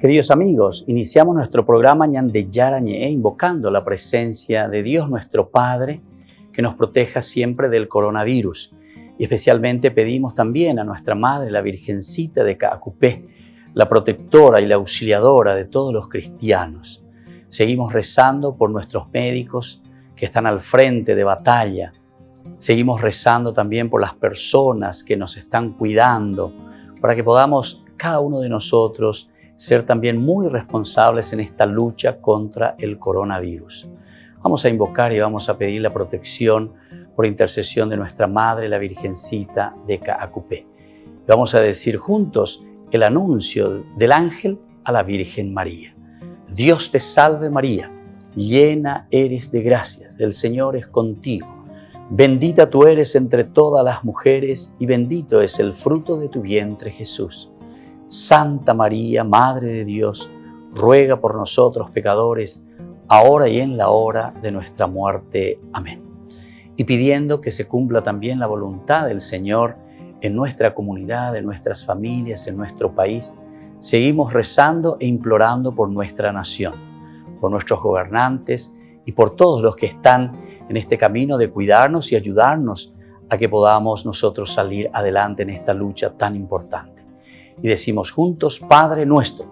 Queridos amigos, iniciamos nuestro programa Ñande Yarañe, invocando la presencia de Dios nuestro Padre, que nos proteja siempre del coronavirus. Y especialmente pedimos también a nuestra Madre, la Virgencita de Caacupé, la protectora y la auxiliadora de todos los cristianos. Seguimos rezando por nuestros médicos que están al frente de batalla. Seguimos rezando también por las personas que nos están cuidando, para que podamos, cada uno de nosotros, ser también muy responsables en esta lucha contra el coronavirus. Vamos a invocar y vamos a pedir la protección por intercesión de nuestra Madre, la Virgencita de Caacupé. Vamos a decir juntos el anuncio del ángel a la Virgen María. Dios te salve María, llena eres de gracias, el Señor es contigo. Bendita tú eres entre todas las mujeres y bendito es el fruto de tu vientre Jesús. Santa María, Madre de Dios, ruega por nosotros pecadores, ahora y en la hora de nuestra muerte. Amén. Y pidiendo que se cumpla también la voluntad del Señor en nuestra comunidad, en nuestras familias, en nuestro país, seguimos rezando e implorando por nuestra nación, por nuestros gobernantes y por todos los que están en este camino de cuidarnos y ayudarnos a que podamos nosotros salir adelante en esta lucha tan importante. Y decimos juntos, Padre nuestro,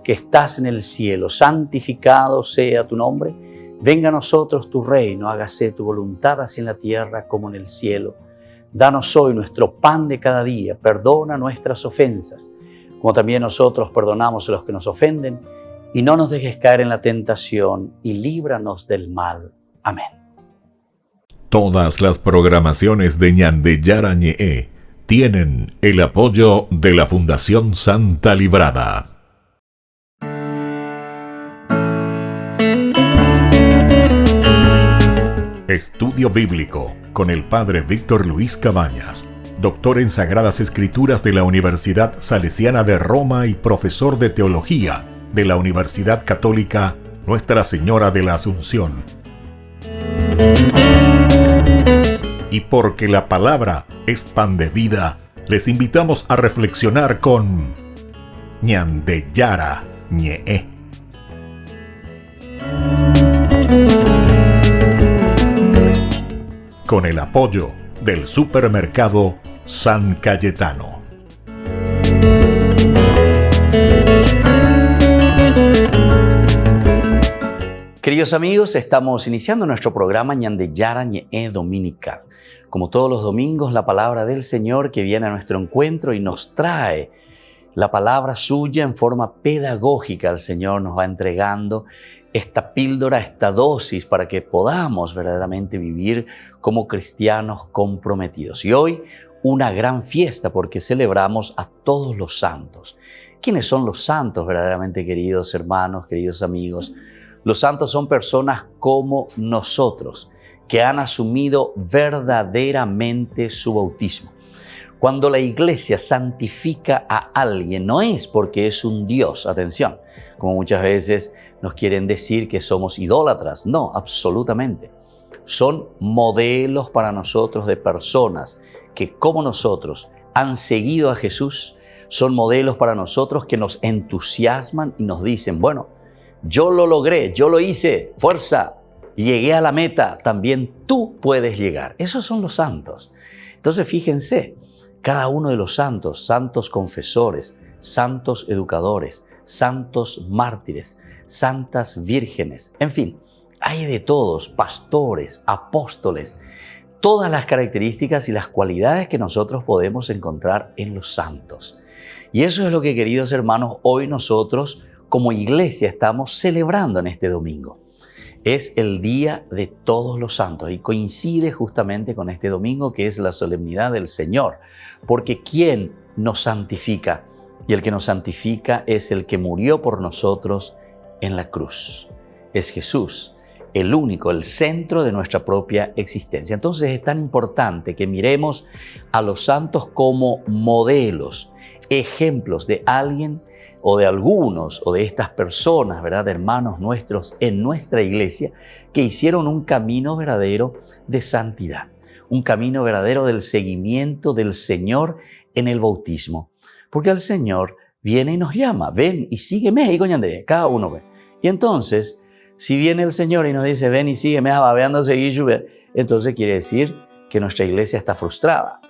que estás en el cielo, santificado sea tu nombre. Venga a nosotros tu reino, hágase tu voluntad así en la tierra como en el cielo. Danos hoy nuestro pan de cada día, perdona nuestras ofensas, como también nosotros perdonamos a los que nos ofenden, y no nos dejes caer en la tentación, y líbranos del mal. Amén. Todas las programaciones de Ñande Yarañe tienen el apoyo de la Fundación Santa Librada. Estudio Bíblico con el Padre Víctor Luis Cabañas, doctor en Sagradas Escrituras de la Universidad Salesiana de Roma y profesor de Teología de la Universidad Católica Nuestra Señora de la Asunción. Y porque la palabra es pan de vida, les invitamos a reflexionar con Ñande Yarañe. Con el apoyo del supermercado San Cayetano. Queridos amigos, estamos iniciando nuestro programa Ñande Yarañe Dominical. Como todos los domingos, la palabra del Señor que viene a nuestro encuentro y nos trae la palabra suya en forma pedagógica. El Señor nos va entregando esta píldora, esta dosis para que podamos verdaderamente vivir como cristianos comprometidos. Y hoy una gran fiesta porque celebramos a todos los santos. ¿Quiénes son los santos verdaderamente, queridos hermanos, queridos amigos? Los santos son personas como nosotros, que han asumido verdaderamente su bautismo. Cuando la iglesia santifica a alguien, no es porque es un Dios, atención, como muchas veces nos quieren decir que somos idólatras. No, absolutamente. Son modelos para nosotros de personas que, como nosotros, han seguido a Jesús. Son modelos para nosotros que nos entusiasman y nos dicen, bueno, yo lo logré, yo lo hice, fuerza, llegué a la meta, también tú puedes llegar. Esos son los santos. Entonces fíjense, cada uno de los santos, santos confesores, santos educadores, santos mártires, santas vírgenes, en fin, hay de todos, pastores, apóstoles, todas las características y las cualidades que nosotros podemos encontrar en los santos. Y eso es lo que, queridos hermanos, hoy nosotros como iglesia estamos celebrando en este domingo. Es el Día de Todos los Santos y coincide justamente con este domingo que es la solemnidad del Señor, porque ¿quién nos santifica? Y el que nos santifica es el que murió por nosotros en la cruz. Es Jesús, el único, el centro de nuestra propia existencia. Entonces es tan importante que miremos a los santos como modelos, ejemplos de alguien o de algunos o de estas personas, ¿verdad?, hermanos nuestros en nuestra iglesia que hicieron un camino verdadero de santidad, un camino verdadero del seguimiento del Señor en el bautismo. Porque al Señor viene y nos llama, ven y sígueme, y coñande, cada uno ve. Y entonces, si viene el Señor y nos dice, ven y sígueme, babeando seguir, entonces quiere decir que nuestra iglesia está frustrada.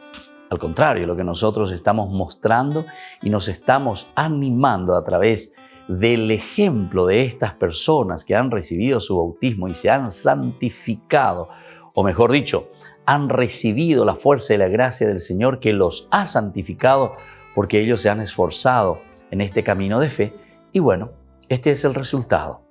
Al contrario, lo que nosotros estamos mostrando y nos estamos animando a través del ejemplo de estas personas que han recibido su bautismo y se han santificado, o mejor dicho, han recibido la fuerza y la gracia del Señor que los ha santificado porque ellos se han esforzado en este camino de fe. Y bueno, este es el resultado.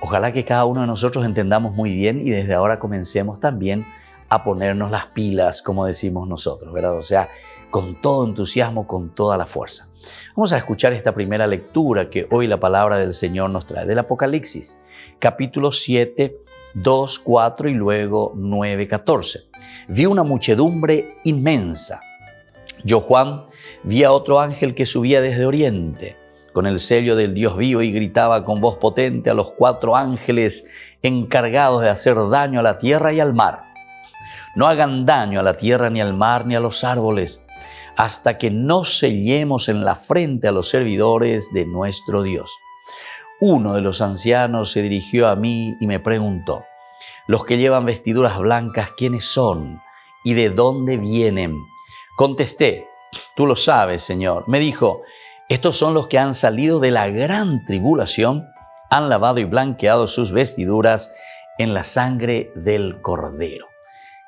Ojalá que cada uno de nosotros entendamos muy bien y desde ahora comencemos también a ponernos las pilas, como decimos nosotros, ¿verdad? O sea, con todo entusiasmo, con toda la fuerza. Vamos a escuchar esta primera lectura que hoy la palabra del Señor nos trae, del Apocalipsis, capítulo 7, 2, 4 y luego 9, 14. Vi una muchedumbre inmensa. Yo, Juan, vi a otro ángel que subía desde Oriente, con el sello del Dios vivo, y gritaba con voz potente a los 4 ángeles encargados de hacer daño a la tierra y al mar. No hagan daño a la tierra, ni al mar, ni a los árboles, hasta que no sellemos en la frente a los servidores de nuestro Dios. Uno de los ancianos se dirigió a mí y me preguntó, ¿los que llevan vestiduras blancas quiénes son y de dónde vienen? Contesté, tú lo sabes, Señor. Me dijo, estos son los que han salido de la gran tribulación, han lavado y blanqueado sus vestiduras en la sangre del Cordero.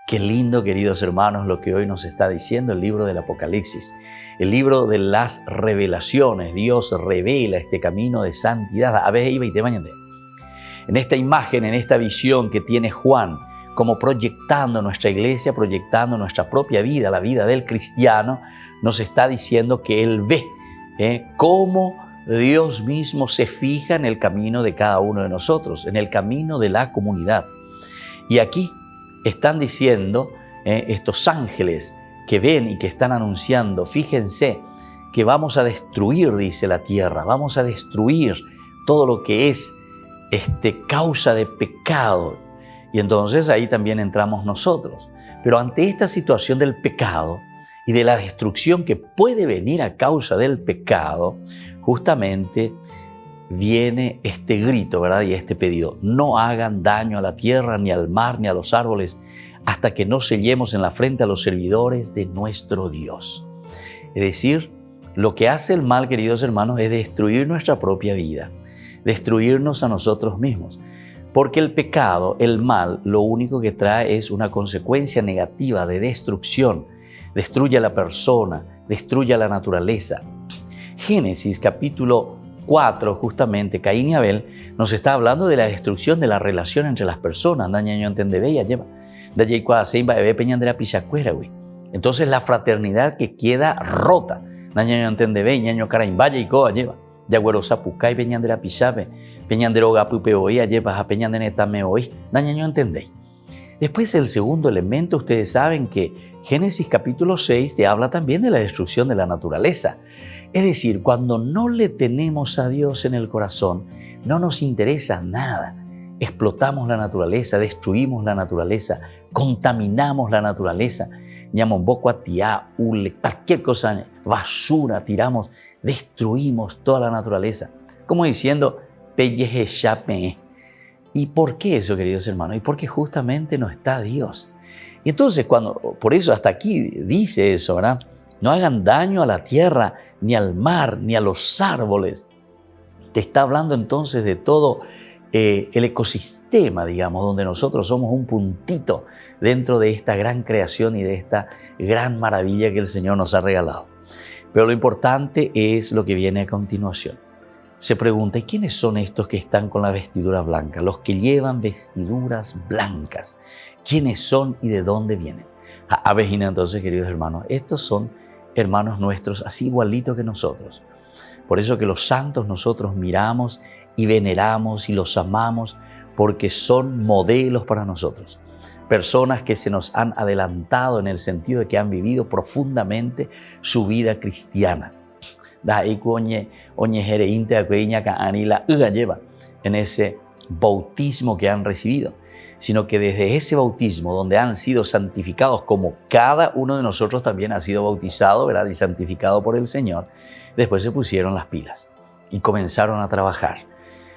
Qué lindo, queridos hermanos, lo que hoy nos está diciendo el libro del Apocalipsis, el libro de las revelaciones. Dios revela este camino de santidad. A veces iba y te bañan. En esta imagen, en esta visión que tiene Juan, como proyectando nuestra iglesia, proyectando nuestra propia vida, la vida del cristiano, nos está diciendo que él ve cómo Dios mismo se fija en el camino de cada uno de nosotros, en el camino de la comunidad. Y aquí están diciendo estos ángeles que ven y que están anunciando, fíjense que vamos a destruir, dice la tierra, vamos a destruir todo lo que es causa de pecado. Y entonces ahí también entramos nosotros. Pero ante esta situación del pecado y de la destrucción que puede venir a causa del pecado, justamente viene este grito, ¿verdad? Y este pedido, no hagan daño a la tierra, ni al mar, ni a los árboles, hasta que no sellemos en la frente a los servidores de nuestro Dios. Es decir, lo que hace el mal, queridos hermanos, es destruir nuestra propia vida, destruirnos a nosotros mismos. Porque el pecado, el mal, lo único que trae es una consecuencia negativa de destrucción. Destruye a la persona, destruye a la naturaleza. Génesis capítulo 4, justamente, Caín y Abel, nos está hablando de la destrucción de la relación entre las personas. Entonces la fraternidad que queda rota. Después el segundo elemento, ustedes saben que Génesis capítulo 6 te habla también de la destrucción de la naturaleza. Es decir, cuando no le tenemos a Dios en el corazón, no nos interesa nada. Explotamos la naturaleza, destruimos la naturaleza, contaminamos la naturaleza. Cualquier cosa, basura, tiramos, destruimos toda la naturaleza. Como diciendo, ¿y por qué eso, queridos hermanos? Y porque justamente no está Dios. Y entonces, por eso hasta aquí dice eso, ¿verdad? No hagan daño a la tierra, ni al mar, ni a los árboles. Te está hablando entonces de todo el ecosistema, digamos, donde nosotros somos un puntito dentro de esta gran creación y de esta gran maravilla que el Señor nos ha regalado. Pero lo importante es lo que viene a continuación. Se pregunta, ¿y quiénes son estos que están con la vestidura blanca? Los que llevan vestiduras blancas. ¿Quiénes son y de dónde vienen? Entonces, queridos hermanos, estos son hermanos nuestros, así igualitos que nosotros. Por eso que los santos nosotros miramos y veneramos y los amamos, porque son modelos para nosotros. Personas que se nos han adelantado en el sentido de que han vivido profundamente su vida cristiana. En ese bautismo que han recibido. sino que desde ese bautismo donde han sido santificados, como cada uno de nosotros también ha sido bautizado, ¿verdad?, y santificado por el Señor, después se pusieron las pilas y comenzaron a trabajar.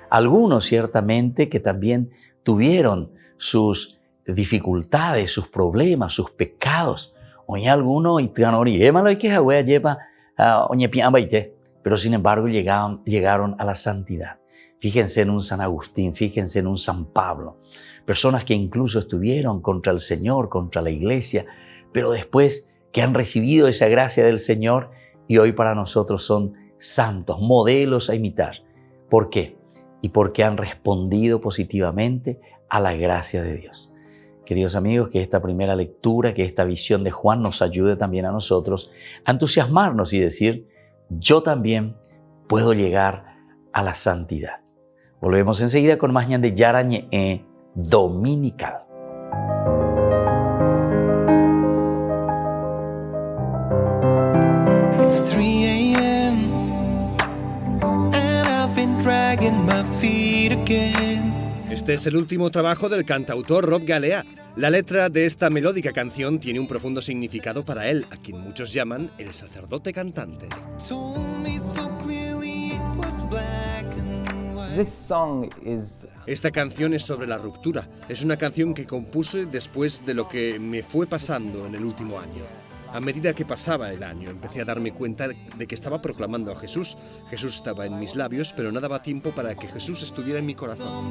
Algunos ciertamente que también tuvieron sus dificultades, sus problemas, sus pecados. Oye, algunos pero sin embargo llegaron a la santidad. Fíjense en un San Agustín, fíjense en un San Pablo. Personas que incluso estuvieron contra el Señor, contra la iglesia, pero después que han recibido esa gracia del Señor y hoy para nosotros son santos, modelos a imitar. ¿Por qué? Y porque han respondido positivamente a la gracia de Dios. Queridos amigos, que esta primera lectura, que esta visión de Juan nos ayude también a nosotros a entusiasmarnos y decir, yo también puedo llegar a la santidad. Volvemos enseguida con más Ñande Yara Ñe'e Dominical. It's 3 a.m. and I've been dragging my feet again. Este es el último trabajo del cantautor Rob Galea. La letra de esta melódica canción tiene un profundo significado para él, a quien muchos llaman el sacerdote cantante. Esta canción es sobre la ruptura. Es una canción que compuse después de lo que me fue pasando en el último año. A medida que pasaba el año, empecé a darme cuenta de que estaba proclamando a Jesús. Jesús estaba en mis labios, pero no daba tiempo para que Jesús estuviera en mi corazón.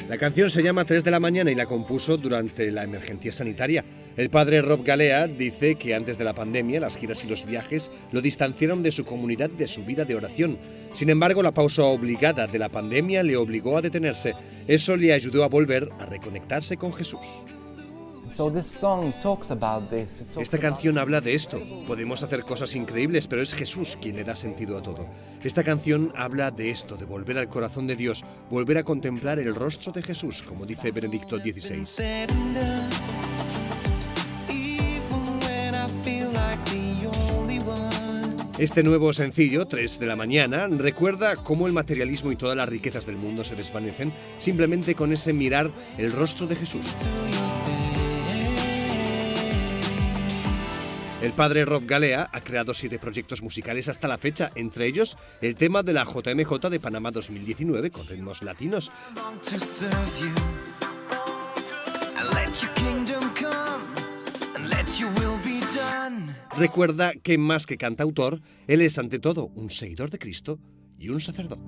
La canción se llama 3 de la mañana y la compuso durante la emergencia sanitaria. El padre Rob Galea dice que antes de la pandemia, las giras y los viajes lo distanciaron de su comunidad y de su vida de oración. Sin embargo, la pausa obligada de la pandemia le obligó a detenerse. Eso le ayudó a volver a reconectarse con Jesús. Esta canción habla de esto. Podemos hacer cosas increíbles, pero es Jesús quien le da sentido a todo. Esta canción habla de esto, de volver al corazón de Dios, volver a contemplar el rostro de Jesús, como dice Benedicto XVI. Este nuevo sencillo, 3 de la mañana, recuerda cómo el materialismo y todas las riquezas del mundo se desvanecen simplemente con ese mirar el rostro de Jesús. El padre Rob Galea ha creado 7 proyectos musicales hasta la fecha, entre ellos el tema de la JMJ de Panamá 2019 con ritmos latinos. Recuerda que más que cantautor, él es ante todo un seguidor de Cristo y un sacerdote.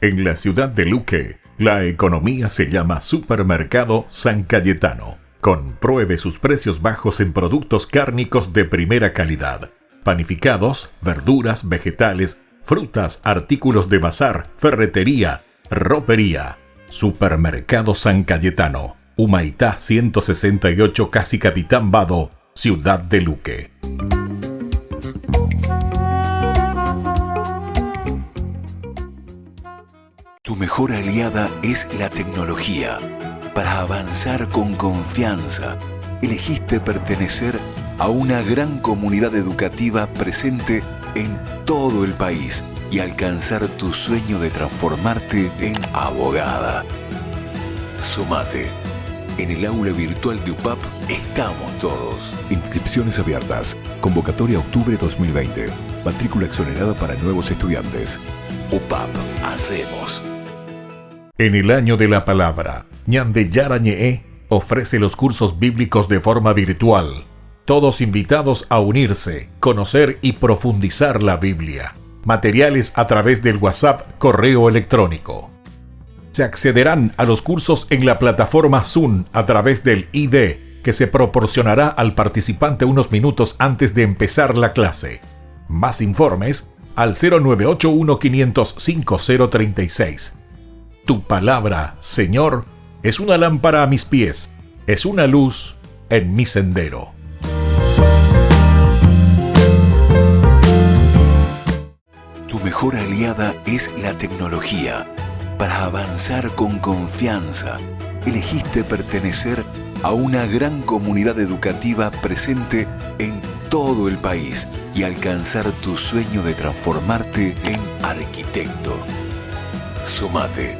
En la ciudad de Luque, la economía se llama Supermercado San Cayetano. Compruebe sus precios bajos en productos cárnicos de primera calidad. Panificados, verduras, vegetales, frutas, artículos de bazar, ferretería, ropería. Supermercado San Cayetano, Humaitá 168, Casi Capitán Vado, ciudad de Luque. Tu mejor aliada es la tecnología. Para avanzar con confianza, elegiste pertenecer a una gran comunidad educativa presente en todo el país y alcanzar tu sueño de transformarte en abogada. Sumate. En el aula virtual de UPAP estamos todos. Inscripciones abiertas. Convocatoria octubre 2020. Matrícula exonerada para nuevos estudiantes. UPAP. Hacemos. En el año de la palabra, Ñande Yara Ñe'e ofrece los cursos bíblicos de forma virtual. Todos invitados a unirse, conocer y profundizar la Biblia. Materiales a través del WhatsApp, correo electrónico. Se accederán a los cursos en la plataforma Zoom a través del ID, que se proporcionará al participante unos minutos antes de empezar la clase. Más informes al 0981 505 036. Tu palabra, Señor, es una lámpara a mis pies, es una luz en mi sendero. Tu mejor aliada es la tecnología. Para avanzar con confianza, elegiste pertenecer a una gran comunidad educativa presente en todo el país y alcanzar tu sueño de transformarte en arquitecto. Sumate.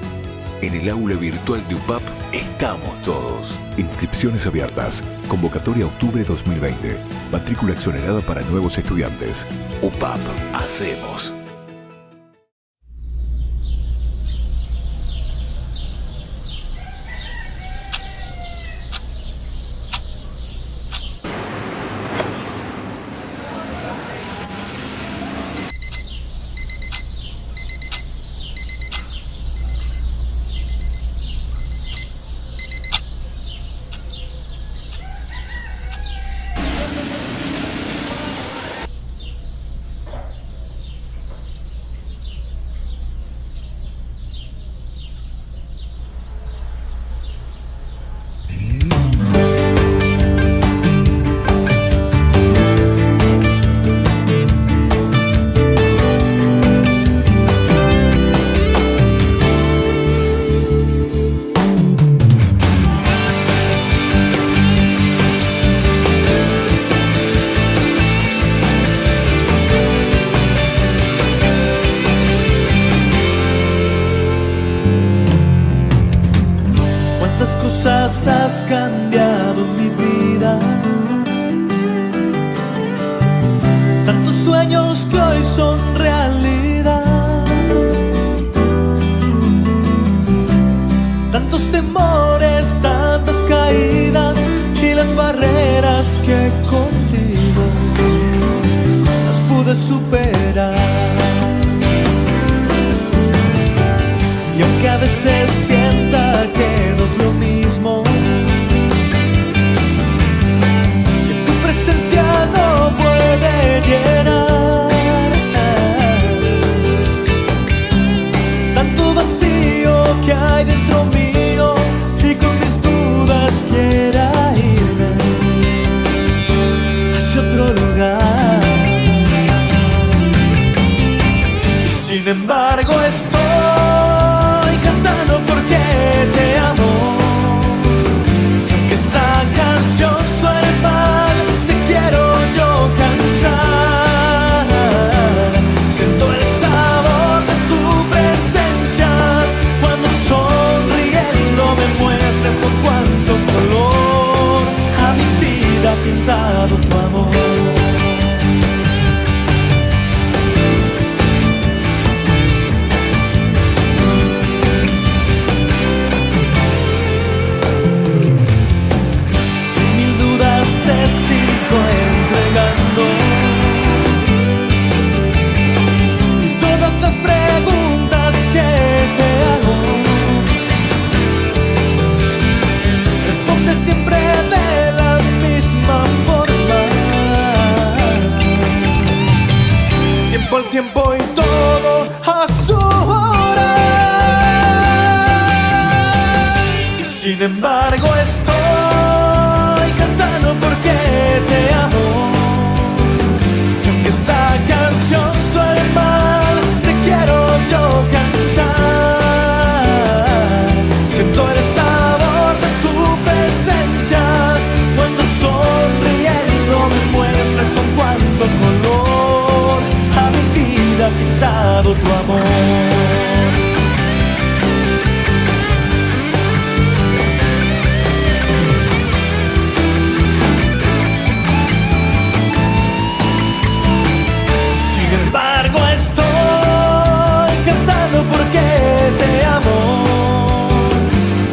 En el aula virtual de UPAP estamos todos. Inscripciones abiertas. Convocatoria octubre 2020. Matrícula exonerada para nuevos estudiantes. UPAP. Hacemos. Has cambiado mi vida, tantos sueños que hoy son realidad, tantos temores, tantas caídas y las barreras que contigo las pude superar. Y aunque a veces sienta que no es lo mismo, que tu presencia no puede llenar tanto vacío que hay dentro mío, y con mis dudas quiera irme hacia otro lugar. Y sin embargo estoy cantando porque te amo. Aunque esta canción suene mal, te quiero yo cantar. Siento el sabor de tu presencia cuando sonriendo me muestras con cuánto color a mi vida pintado tu amor. Entregando todas las preguntas que te hago, responde siempre de la misma forma. Tiempo al tiempo y todo a su hora. Y sin embargo estoy cantando porque te amo. Y aunque esta canción suene mal, te quiero yo cantar. Siento el sabor de tu presencia cuando sonriendo me muestras con cuánto color a mi vida pintado tu amor. Porque te amo.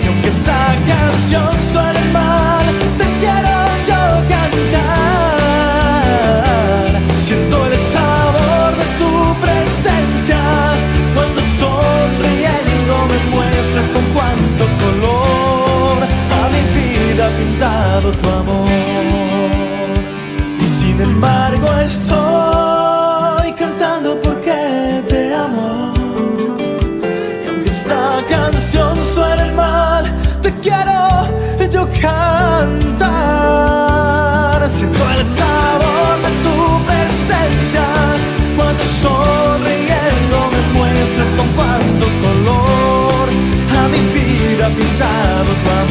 Y aunque esta canción suene mal, te quiero yo cantar. Siento el sabor de tu presencia cuando sonriendo me muestras con cuánto color a mi vida pintado tu amor. Y sin embargo estoy cantando porque te amo. Canción suena mal, te quiero yo cantar. Siento el sabor de tu presencia cuando sonriendo me muestras con cuánto color a mi vida pintado tu amor.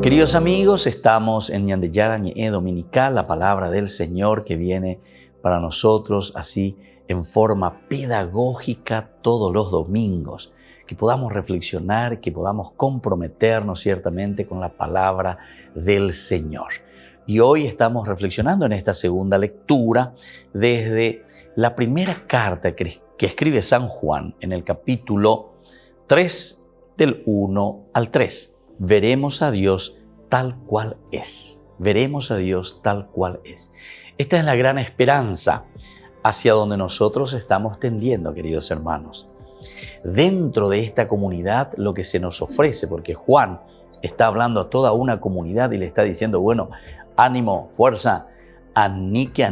Queridos amigos, estamos en Ñande Yara Ñe'e Dominical, la palabra del Señor que viene para nosotros así en forma pedagógica todos los domingos, que podamos reflexionar, que podamos comprometernos ciertamente con la palabra del Señor. Y hoy estamos reflexionando en esta segunda lectura desde la primera carta que escribe San Juan en el capítulo 3 del 1 al 3. Veremos a Dios tal cual es. Veremos a Dios tal cual es. Esta es la gran esperanza hacia donde nosotros estamos tendiendo, queridos hermanos. Dentro de esta comunidad, lo que se nos ofrece, porque Juan está hablando a toda una comunidad y le está diciendo, bueno, ánimo, fuerza, anique,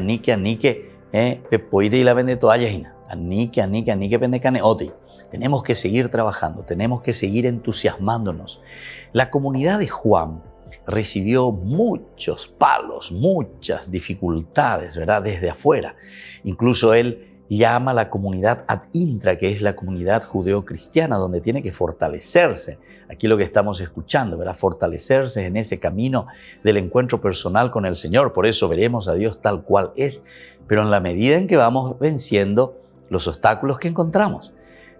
pepoide y la vende toalla, anique, pendecane, oti. Tenemos que seguir trabajando, tenemos que seguir entusiasmándonos. La comunidad de Juan recibió muchos palos, muchas dificultades, ¿verdad? Desde afuera. Incluso él llama a la comunidad ad intra, que es la comunidad judeo-cristiana, donde tiene que fortalecerse. Aquí lo que estamos escuchando, ¿verdad? Fortalecerse en ese camino del encuentro personal con el Señor. Por eso veremos a Dios tal cual es, pero en la medida en que vamos venciendo los obstáculos que encontramos.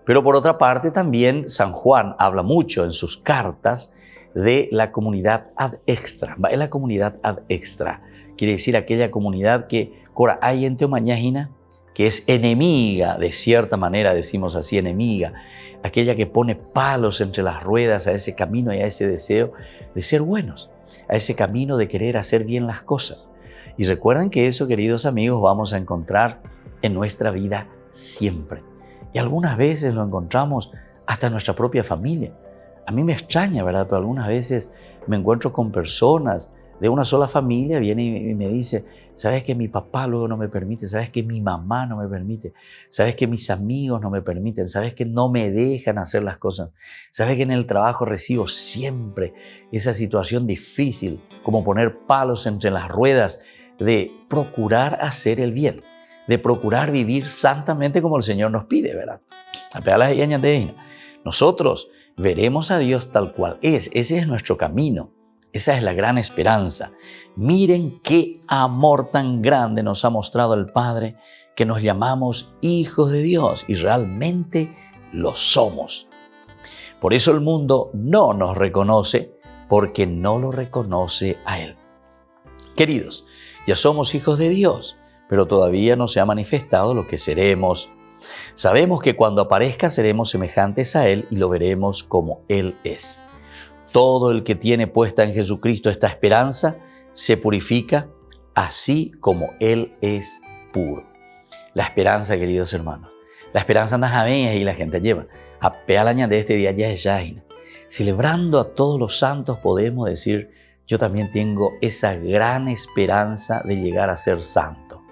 Pero por otra parte también San Juan habla mucho en sus cartas de la comunidad ad extra. Es la comunidad ad extra. Quiere decir aquella comunidad que cora hay en teomañajina, que es enemiga, de cierta manera decimos así, enemiga. Aquella que pone palos entre las ruedas a ese camino y a ese deseo de ser buenos, a ese camino de querer hacer bien las cosas. Y recuerden que eso, queridos amigos, vamos a encontrar en nuestra vida siempre. Y algunas veces lo encontramos hasta en nuestra propia familia. A mí me extraña, ¿verdad? Pero algunas veces me encuentro con personas de una sola familia, viene y me dice, ¿sabes que mi papá luego no me permite? ¿Sabes que mi mamá no me permite? ¿Sabes que mis amigos no me permiten? ¿Sabes que no me dejan hacer las cosas? ¿Sabes que en el trabajo recibo siempre esa situación difícil, como poner palos entre las ruedas de procurar hacer el bien, de procurar vivir santamente como el Señor nos pide, ¿verdad? Nosotros veremos a Dios tal cual es. Ese es nuestro camino. Esa es la gran esperanza. Miren qué amor tan grande nos ha mostrado el Padre, que nos llamamos hijos de Dios y realmente lo somos. Por eso el mundo no nos reconoce, porque no lo reconoce a Él. Queridos, ya somos hijos de Dios, pero todavía no se ha manifestado lo que seremos. Sabemos que cuando aparezca seremos semejantes a Él y lo veremos como Él es. Todo el que tiene puesta en Jesucristo esta esperanza se purifica así como Él es puro. La esperanza, queridos hermanos, la esperanza anda javeña y la gente lleva. A pealaña de este día ya es yaina. Celebrando a todos los santos podemos decir, yo también tengo esa gran esperanza de llegar a ser santo.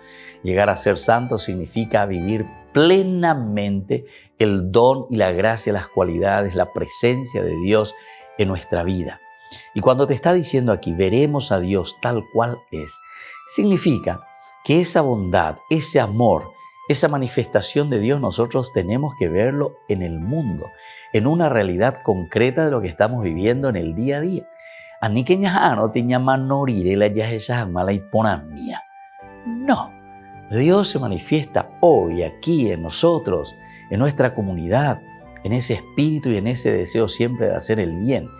Llegar a ser santo significa vivir plenamente el don y la gracia, las cualidades, la presencia de Dios en nuestra vida. Y cuando te está diciendo aquí, veremos a Dios tal cual es, significa que esa bondad, ese amor, esa manifestación de Dios nosotros tenemos que verlo en el mundo, en una realidad concreta de lo que estamos viviendo en el día a día. No, Dios se manifiesta hoy, aquí, en nosotros, en nuestra comunidad, en ese espíritu y en ese deseo siempre de hacer el bien.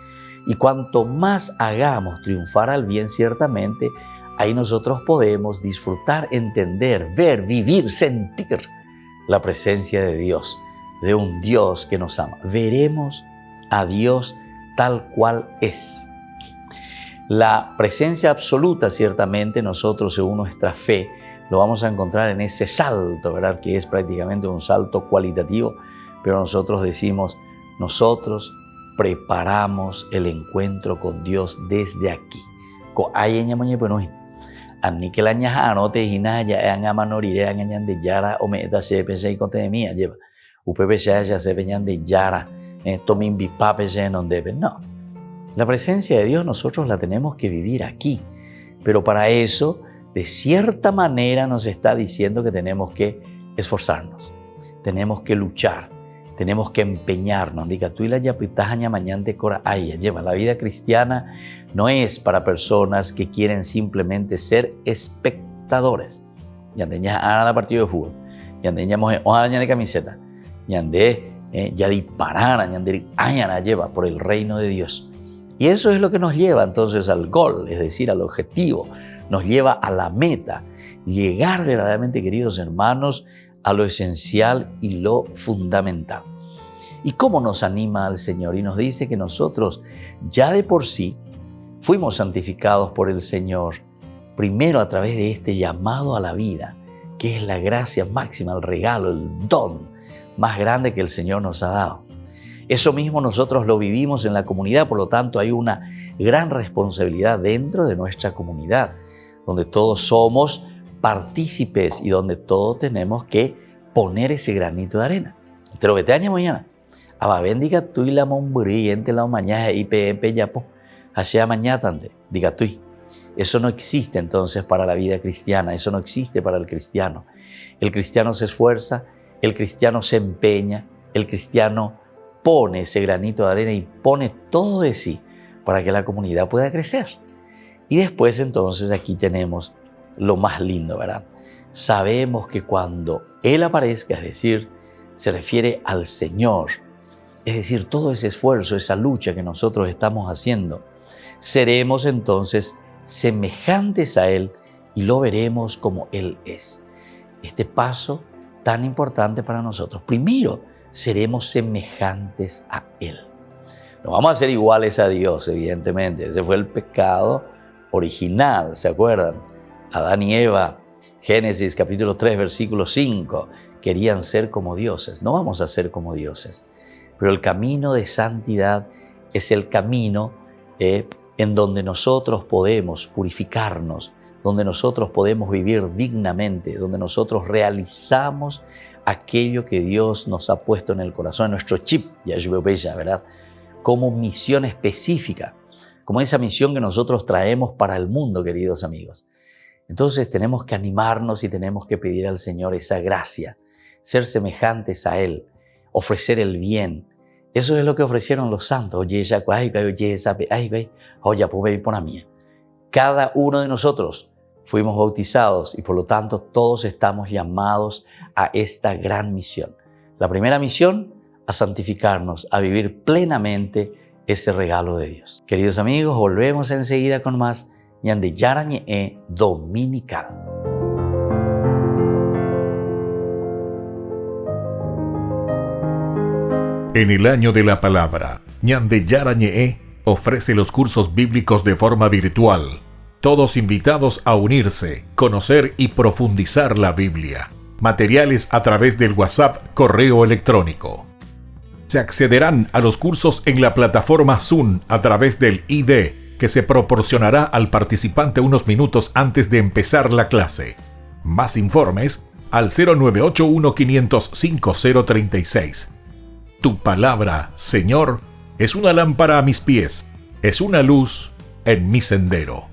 Y cuanto más hagamos triunfar al bien, ciertamente, ahí nosotros podemos disfrutar, entender, ver, vivir, sentir la presencia de Dios, de un Dios que nos ama. Veremos a Dios tal cual es. La presencia absoluta, ciertamente, nosotros, según nuestra fe, lo vamos a encontrar en ese salto, ¿verdad? Que es prácticamente un salto cualitativo, pero nosotros decimos, nosotros preparamos el encuentro con Dios desde aquí. No. La presencia de Dios nosotros la tenemos que vivir aquí, pero para eso, de cierta manera nos está diciendo que tenemos que esforzarnos, tenemos que luchar, tenemos que empeñarnos. Diga, tú y la yapitajaña mañana de cora ay, lleva. La vida cristiana no es para personas que quieren simplemente ser espectadores. Yandeña a la partido de fútbol, yandeñamos aña de camiseta, yande ya disparar, yande aña lleva por el reino de Dios. Y eso es lo que nos lleva entonces al gol, es decir, al objetivo, nos lleva a la meta, llegar verdaderamente, queridos hermanos, a lo esencial y lo fundamental. ¿Y cómo nos anima al Señor? Y nos dice que nosotros ya de por sí fuimos santificados por el Señor, primero a través de este llamado a la vida, que es la gracia máxima, el regalo, el don más grande que el Señor nos ha dado. Eso mismo nosotros lo vivimos en la comunidad, por lo tanto hay una gran responsabilidad dentro de nuestra comunidad, donde todos somos partícipes y donde todos tenemos que poner ese granito de arena. Te lo vete año mañana. Aba bendiga tú y la momburi entre la mañana y pe yapo. Hacia mañana tante. Diga tú. Eso no existe entonces para la vida cristiana. Eso no existe para el cristiano. El cristiano se esfuerza, el cristiano se empeña, el cristiano pone ese granito de arena y pone todo de sí para que la comunidad pueda crecer. Y después entonces aquí tenemos lo más lindo, ¿verdad? Sabemos que cuando Él aparezca, es decir, se refiere al Señor, es decir, todo ese esfuerzo, esa lucha que nosotros estamos haciendo, seremos entonces semejantes a Él y lo veremos como Él es. Este paso tan importante para nosotros. Primero, seremos semejantes a Él. No vamos a ser iguales a Dios, evidentemente. Ese fue el pecado original, ¿se acuerdan? Adán y Eva, Génesis capítulo 3, versículo 5, querían ser como dioses. No vamos a ser como dioses, pero el camino de santidad es el camino en donde nosotros podemos purificarnos, donde nosotros podemos vivir dignamente, donde nosotros realizamos aquello que Dios nos ha puesto en el corazón, en nuestro chip, ¿verdad? Como misión específica, como esa misión que nosotros traemos para el mundo, queridos amigos. Entonces tenemos que animarnos y tenemos que pedir al Señor esa gracia, ser semejantes a Él, ofrecer el bien. Eso es lo que ofrecieron los santos. Cada uno de nosotros fuimos bautizados y por lo tanto todos estamos llamados a esta gran misión. La primera misión, a santificarnos, a vivir plenamente ese regalo de Dios. Queridos amigos, volvemos enseguida con más Ñande Yarañe Dominical. En el año de la palabra, Ñande Yarañe ofrece los cursos bíblicos de forma virtual. Todos invitados a unirse, conocer y profundizar la Biblia. Materiales a través del WhatsApp, correo electrónico. Se accederán a los cursos en la plataforma Zoom a través del ID, que se proporcionará al participante unos minutos antes de empezar la clase. Más informes al 0981-500-5036. Tu palabra, Señor, es una lámpara a mis pies, es una luz en mi sendero.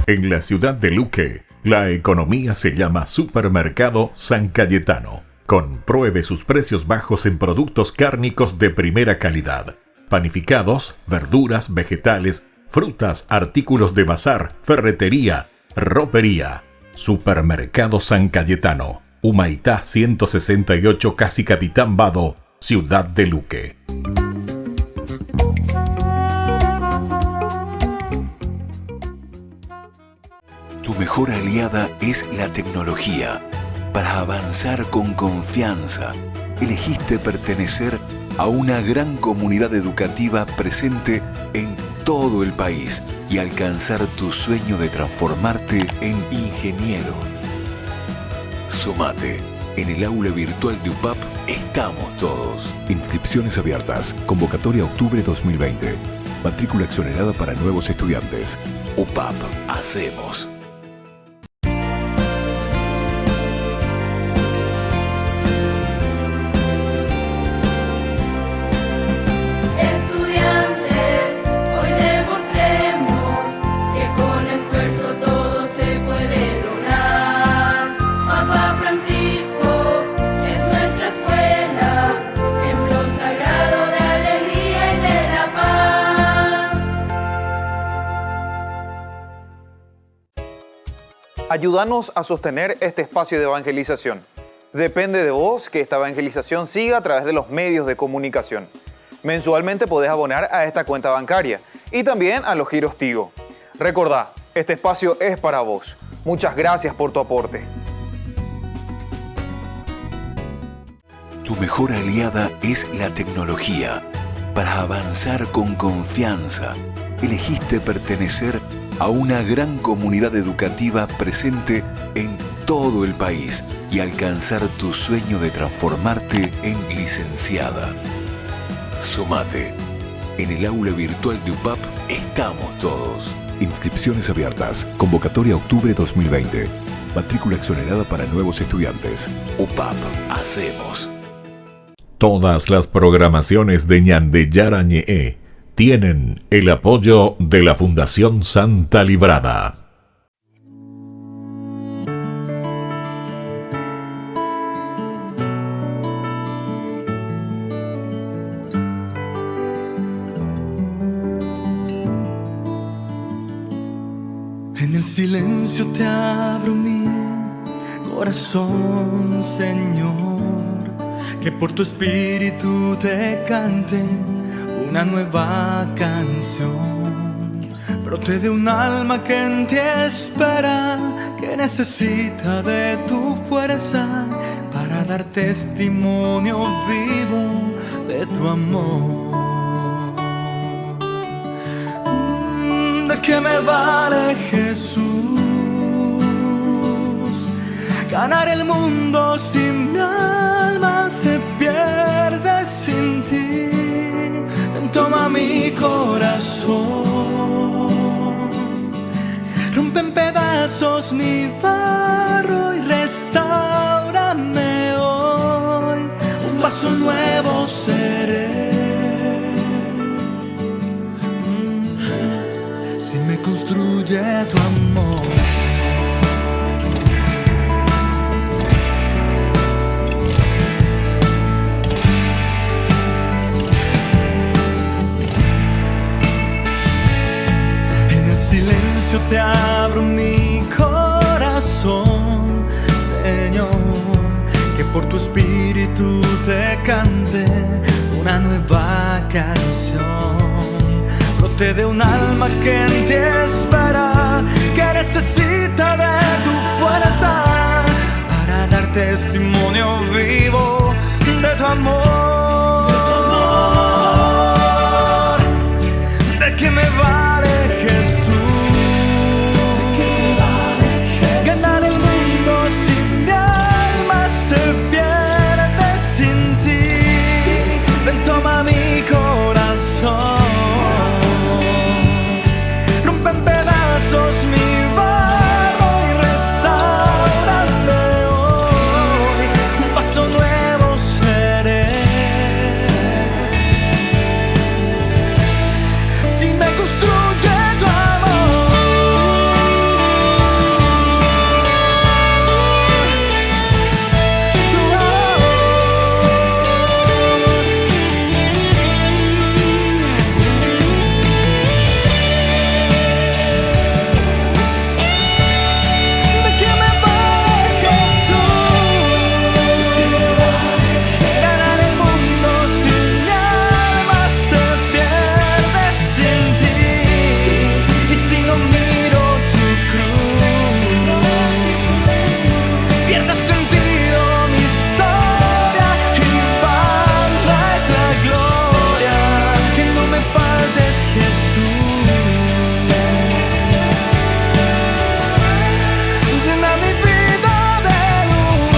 En la ciudad de Luque, la economía se llama Supermercado San Cayetano. Compruebe sus precios bajos en productos cárnicos de primera calidad. Panificados, verduras, vegetales, frutas, artículos de bazar, ferretería, ropería. Supermercado San Cayetano. Humaitá 168, Casi Capitán Vado, ciudad de Luque. Tu mejor aliada es la tecnología. Para avanzar con confianza, elegiste pertenecer a una gran comunidad educativa presente en todo el país y alcanzar tu sueño de transformarte en ingeniero. Sumate. En el aula virtual de UPAP estamos todos. Inscripciones abiertas. Convocatoria octubre 2020. Matrícula exonerada para nuevos estudiantes. UPAP. Hacemos. Estudiantes, hoy demostremos que con esfuerzo Ayúdanos a sostener este espacio de evangelización. Depende de vos que esta evangelización siga a través de los medios de comunicación. Mensualmente podés abonar a esta cuenta bancaria y también a los giros Tigo. Recordá, este espacio es para vos. Muchas gracias por tu aporte. Tu mejor aliada es la tecnología. Para avanzar con confianza, elegiste pertenecer a una gran comunidad educativa presente en todo el país y alcanzar tu sueño de transformarte en licenciada. Sumate. En el aula virtual de UPAP estamos todos. Inscripciones abiertas. Convocatoria octubre 2020. Matrícula exonerada para nuevos estudiantes. UPAP. Hacemos. Todas las programaciones de Ñande Yara Ñe'e tienen el apoyo de la Fundación Santa Librada. En el silencio te abro mi corazón, Señor, que por tu espíritu te cante una nueva canción. Brote de un alma que en ti espera, que necesita de tu fuerza para dar testimonio vivo de tu amor. ¿De qué me vale, Jesús, ganar el mundo si mi alma se pierde sin ti? Toma mi corazón, rompe en pedazos mi barro y restáurame hoy. Un vaso nuevo seré si me construye tu amor. Silencio te abro mi corazón, Señor, que por tu espíritu te cante una nueva canción. Brote de un alma que en ti espera, que necesita de tu fuerza para dar testimonio vivo de tu amor. ¿De qué me vale, Jesús, ganar el mundo si mi alma se pierde sin ti? Ven, toma mi corazón, rompe en pedazos mi barro y restáurame hoy. Un paso nuevo seré si me construye tu amor. Tu ¿de qué me vale, Jesús, ganar el mundo si mi alma se pierde sin ti? Y si no miro tu cruz, pierde sentido mi historia y vana es la gloria. Que no me faltes, Jesús, llena mi vida de luz,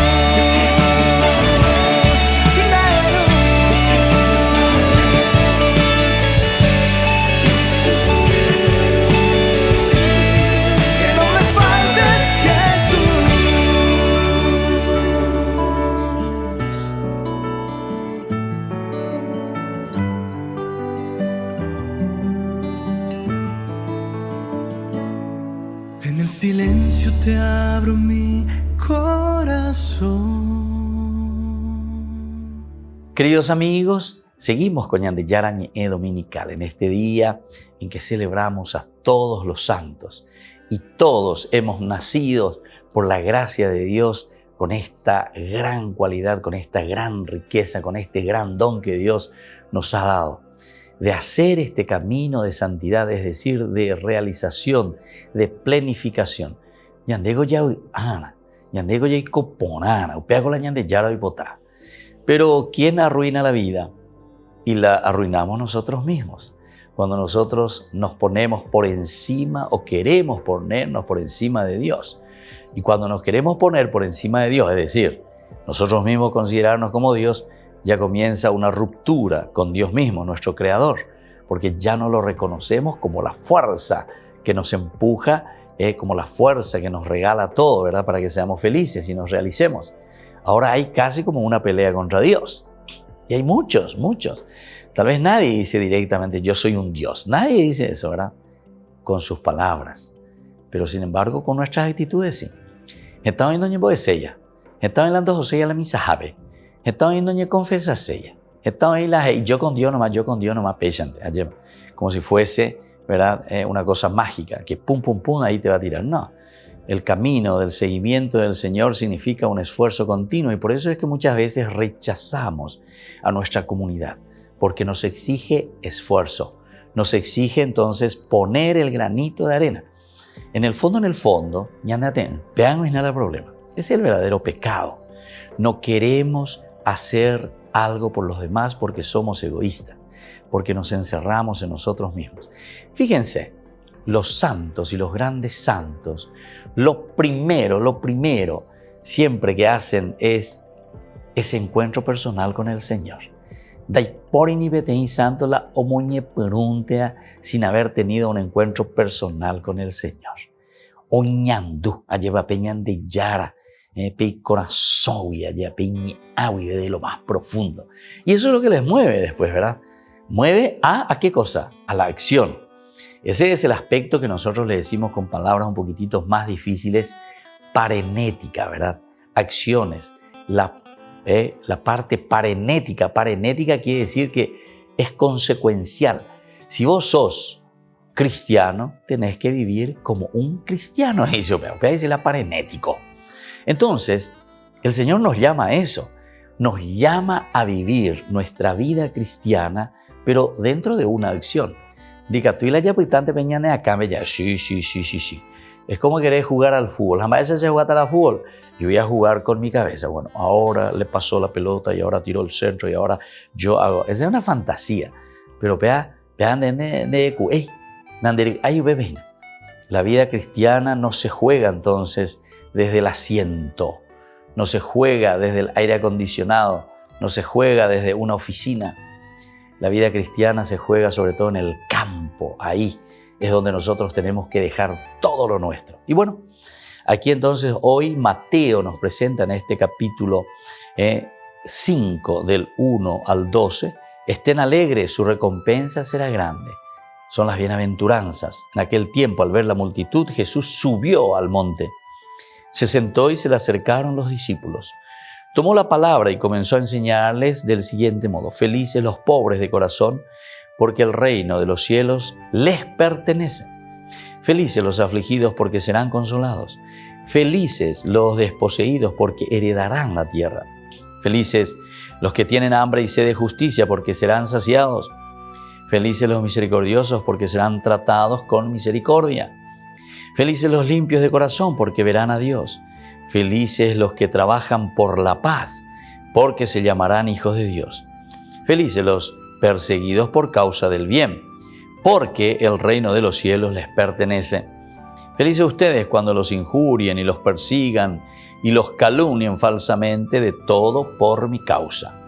que no me faltes, Jesús. En el silencio te abro mi corazón. Queridos amigos, seguimos con Ñande Yara Ñe'e Dominical en este día en que celebramos a todos los santos y todos hemos nacido por la gracia de Dios con esta gran cualidad, con esta gran riqueza, con este gran don que Dios nos ha dado, de hacer este camino de santidad, es decir, de realización, de plenificación. Yandego ya ana, yandego ya coponana, upego la yande yara y potá. Pero ¿quién arruina la vida? Y la arruinamos nosotros mismos. Cuando nosotros nos ponemos por encima o queremos ponernos por encima de Dios. Y cuando nos queremos poner por encima de Dios, es decir, nosotros mismos considerarnos como Dios, ya comienza una ruptura con Dios mismo, nuestro Creador, porque ya no lo reconocemos como la fuerza que nos empuja, como la fuerza que nos regala todo, ¿verdad? Para que seamos felices y nos realicemos. Ahora hay casi como una pelea contra Dios. Y hay muchos. Tal vez nadie dice directamente, yo soy un Dios. Nadie dice eso, ¿verdad? Con sus palabras. Pero sin embargo, con nuestras actitudes sí. Estaba viendo ñe boesella. Estaba hablando José la misa jabe. Estaba viendo ñe confesa sella. Estaba ahí y yo con Dios nomás, pechante. Como si fuese, ¿verdad? Una cosa mágica, que pum, ahí te va a tirar. No. El camino del seguimiento del Señor significa un esfuerzo continuo y por eso es que muchas veces rechazamos a nuestra comunidad, porque nos exige esfuerzo, nos exige entonces poner el granito de arena. En el fondo, vean el problema, es el verdadero pecado. No queremos hacer algo por los demás porque somos egoístas, porque nos encerramos en nosotros mismos. Fíjense, los santos y los grandes santos, lo primero siempre que hacen es ese encuentro personal con el Señor. Dai por inibetei santo la omoñe peruntea sin haber tenido un encuentro personal con el Señor. Oñandú, alleva peñan de yara, pei corazón y allá peñi agui de lo más profundo. Y eso es lo que les mueve después, ¿verdad? Mueve ¿a qué cosa? A la acción. Ese es el aspecto que nosotros le decimos con palabras un poquitito más difíciles, parenética, ¿verdad? Acciones. La parte parenética quiere decir que es consecuencial. Si vos sos cristiano, tenés que vivir como un cristiano. Eso es la parenético. Entonces, el Señor nos llama a eso. Nos llama a vivir nuestra vida cristiana, pero dentro de una acción. Diga, tú y la yapitante peñane acá, ya. Sí. Es como querer jugar al fútbol. Jamás se juega al fútbol. Y voy a jugar con mi cabeza. Bueno, ahora le pasó la pelota y ahora tiró el centro y ahora yo hago. Esa es una fantasía. Pero la vida cristiana no se juega entonces desde el asiento. No se juega desde el aire acondicionado. No se juega desde una oficina. La vida cristiana se juega sobre todo en el campo. Ahí es donde nosotros tenemos que dejar todo lo nuestro. Y bueno, aquí entonces hoy Mateo nos presenta en este capítulo 5 del 1 al 12. Estén alegres, su recompensa será grande. Son las bienaventuranzas. En aquel tiempo, al ver la multitud, Jesús subió al monte. Se sentó y se le acercaron los discípulos. Tomó la palabra y comenzó a enseñarles del siguiente modo. Felices los pobres de corazón, porque el reino de los cielos les pertenece. Felices los afligidos, porque serán consolados. Felices los desposeídos, porque heredarán la tierra. Felices los que tienen hambre y sed de justicia, porque serán saciados. Felices los misericordiosos, porque serán tratados con misericordia. Felices los limpios de corazón, porque verán a Dios. Felices los que trabajan por la paz, porque se llamarán hijos de Dios. Felices los perseguidos por causa del bien, porque el reino de los cielos les pertenece. Felices ustedes cuando los injurien y los persigan y los calumnien falsamente de todo por mi causa.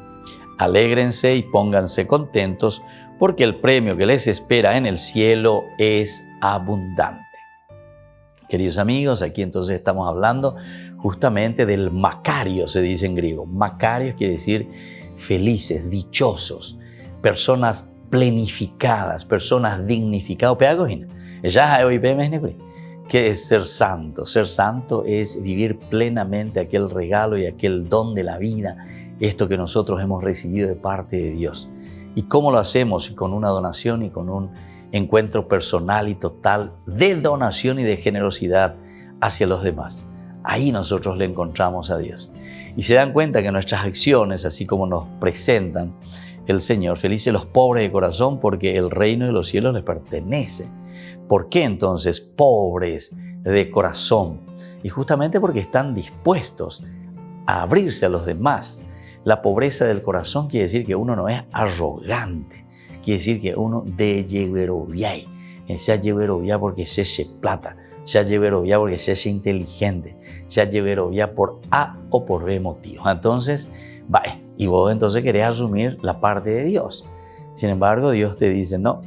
Alégrense y pónganse contentos, porque el premio que les espera en el cielo es abundante. Queridos amigos, aquí entonces estamos hablando justamente del Macario, se dice en griego. Macarios quiere decir felices, dichosos, personas plenificadas, personas dignificadas. ¿Qué es ser santo? Ser santo es vivir plenamente aquel regalo y aquel don de la vida, esto que nosotros hemos recibido de parte de Dios. ¿Y cómo lo hacemos? Con una donación y con un encuentro personal y total de donación y de generosidad hacia los demás. Ahí nosotros le encontramos a Dios. Y se dan cuenta que nuestras acciones, así como nos presentan el Señor, felices los pobres de corazón porque el reino de los cielos les pertenece. ¿Por qué entonces pobres de corazón? Y justamente porque están dispuestos a abrirse a los demás. La pobreza del corazón quiere decir que uno no es arrogante, quiere decir que uno de lleveroviay, se lleverovia porque se plata, se lleverovia porque se inteligente, se lleverovia por A o por B motivos. Entonces, y vos entonces querés asumir la parte de Dios. Sin embargo, Dios te dice, no,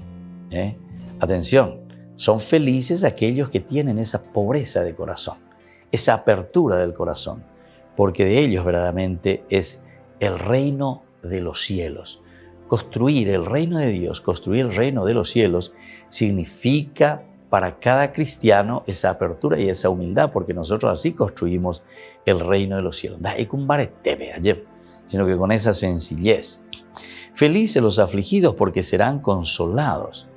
atención, son felices aquellos que tienen esa pobreza de corazón, esa apertura del corazón, porque de ellos verdaderamente es el reino de los cielos. Construir el reino de Dios, construir el reino de los cielos, significa para cada cristiano esa apertura y esa humildad, porque nosotros así construimos el reino de los cielos. Sino que con esa sencillez. Felices los afligidos porque serán consolados.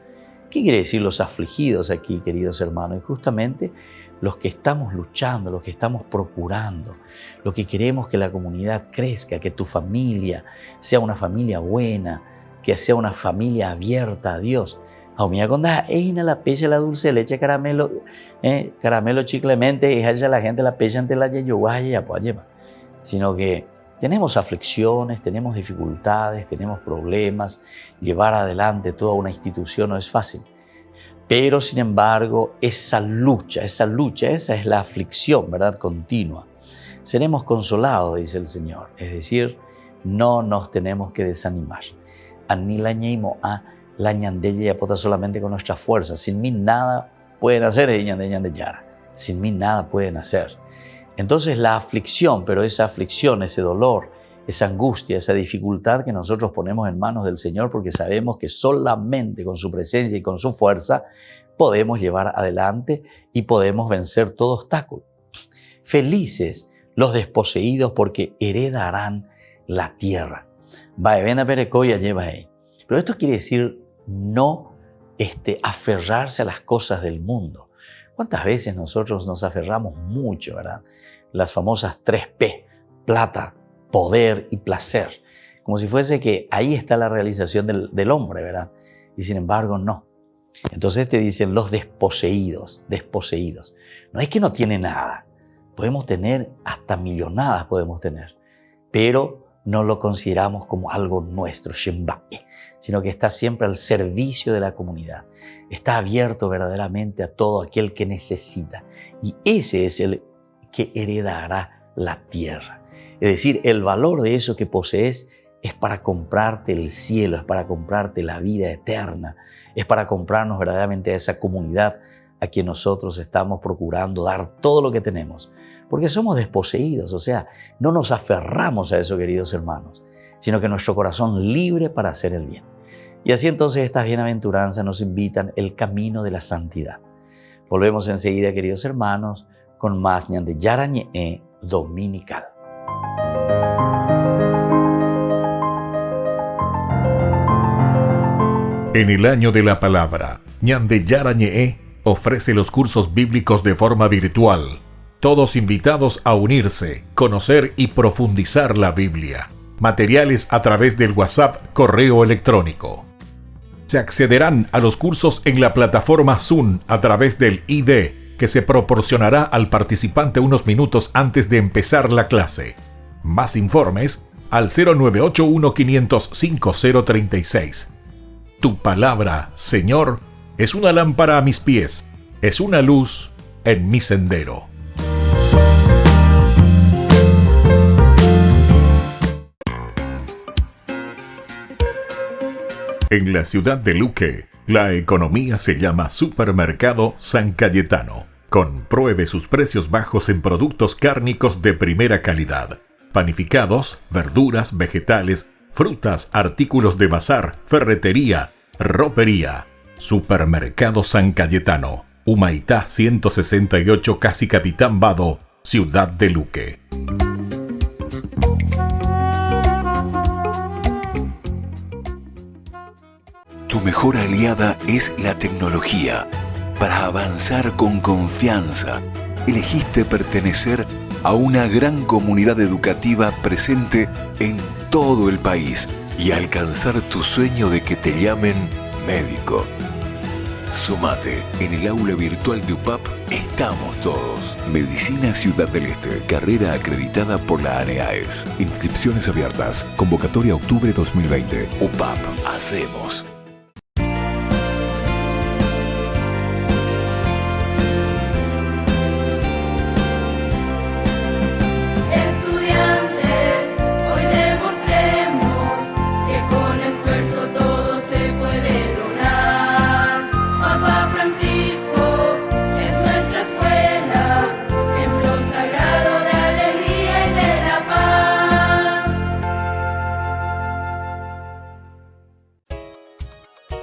¿Qué quiere decir los afligidos aquí, queridos hermanos? Y justamente los que estamos luchando, los que estamos procurando, los que queremos que la comunidad crezca, que tu familia sea una familia buena, que sea una familia abierta a Dios. Aumía con la pecha, la dulce leche, caramelo, caramelo chiclemente, y la gente la pecha ante la yeyoguaya, sino que tenemos aflicciones, tenemos dificultades, tenemos problemas. Llevar adelante toda una institución no es fácil. Pero, sin embargo, esa lucha, esa es la aflicción, ¿verdad? Continua. Seremos consolados, dice el Señor. Es decir, no nos tenemos que desanimar. Ani la ñeimo a la ñandelle y apota solamente con nuestra fuerza. Sin mí nada pueden hacer, sin mí nada pueden hacer. Entonces la aflicción, pero esa aflicción, ese dolor, esa angustia, esa dificultad que nosotros ponemos en manos del Señor porque sabemos que solamente con su presencia y con su fuerza podemos llevar adelante y podemos vencer todo obstáculo. Felices los desposeídos porque heredarán la tierra. Pero esto quiere decir no aferrarse a las cosas del mundo. ¿Cuántas veces nosotros nos aferramos mucho, verdad? Las famosas 3P, plata, poder y placer, como si fuese que ahí está la realización del hombre, ¿verdad? Y sin embargo, no. Entonces te dicen los desposeídos. No es que no tiene nada. Podemos tener hasta millonadas, pero no lo consideramos como algo nuestro, sino que está siempre al servicio de la comunidad. Está abierto verdaderamente a todo aquel que necesita. Y ese es el que heredará la tierra. Es decir, el valor de eso que posees es para comprarte el cielo, es para comprarte la vida eterna, es para comprarnos verdaderamente a esa comunidad a quien nosotros estamos procurando dar todo lo que tenemos. Porque somos desposeídos, o sea, no nos aferramos a eso, queridos hermanos, sino que nuestro corazón libre para hacer el bien. Y así entonces estas bienaventuranzas nos invitan el camino de la santidad. Volvemos enseguida, queridos hermanos, con más ñande Yarañe dominical. En el año de la palabra, ñande Yarañe ofrece los cursos bíblicos de forma virtual. Todos invitados a unirse, conocer y profundizar la Biblia. Materiales a través del WhatsApp, correo electrónico. Se accederán a los cursos en la plataforma Zoom a través del ID que se proporcionará al participante unos minutos antes de empezar la clase. Más informes al 0981-500-5036. Tu palabra, Señor, es una lámpara a mis pies, es una luz en mi sendero. En la ciudad de Luque, la economía se llama Supermercado San Cayetano. Compruebe sus precios bajos en productos cárnicos de primera calidad. Panificados, verduras, vegetales, frutas, artículos de bazar, ferretería, ropería. Supermercado San Cayetano, Humaitá 168, Casi Capitán Vado, Ciudad de Luque. Tu mejor aliada es la tecnología. Para avanzar con confianza, elegiste pertenecer a una gran comunidad educativa presente en todo el país y alcanzar tu sueño de que te llamen médico. Sumate. En el aula virtual de UPAP estamos todos. Medicina Ciudad del Este, carrera acreditada por la ANEAES. Inscripciones abiertas. Convocatoria octubre 2020. UPAP. Hacemos.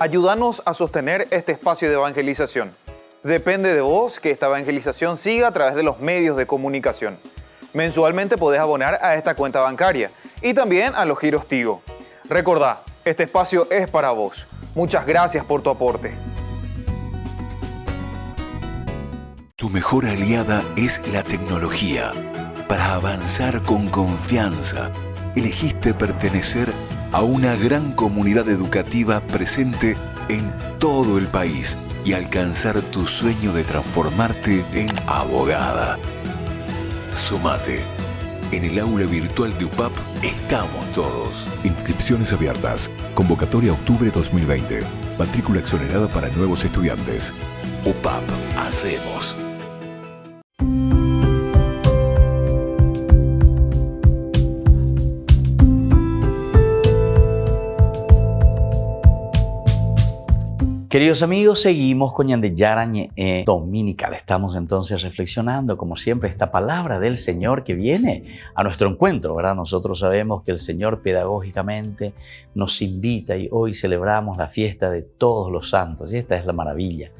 Ayúdanos a sostener este espacio de evangelización. Depende de vos que esta evangelización siga a través de los medios de comunicación. Mensualmente podés abonar a esta cuenta bancaria y también a los giros Tigo. Recordá, este espacio es para vos. Muchas gracias por tu aporte. Tu mejor aliada es la tecnología. Para avanzar con confianza, elegiste pertenecer a una gran comunidad educativa presente en todo el país y alcanzar tu sueño de transformarte en abogada. Sumate. En el aula virtual de UPAP estamos todos. Inscripciones abiertas. Convocatoria octubre 2020. Matrícula exonerada para nuevos estudiantes. UPAP. Hacemos. Queridos amigos, seguimos con Ñandeyara Ñe'e Dominical. Estamos entonces reflexionando, como siempre, esta palabra del Señor que viene a nuestro encuentro, ¿verdad? Nosotros sabemos que el Señor pedagógicamente nos invita y hoy celebramos la fiesta de todos los santos y esta es la maravilla.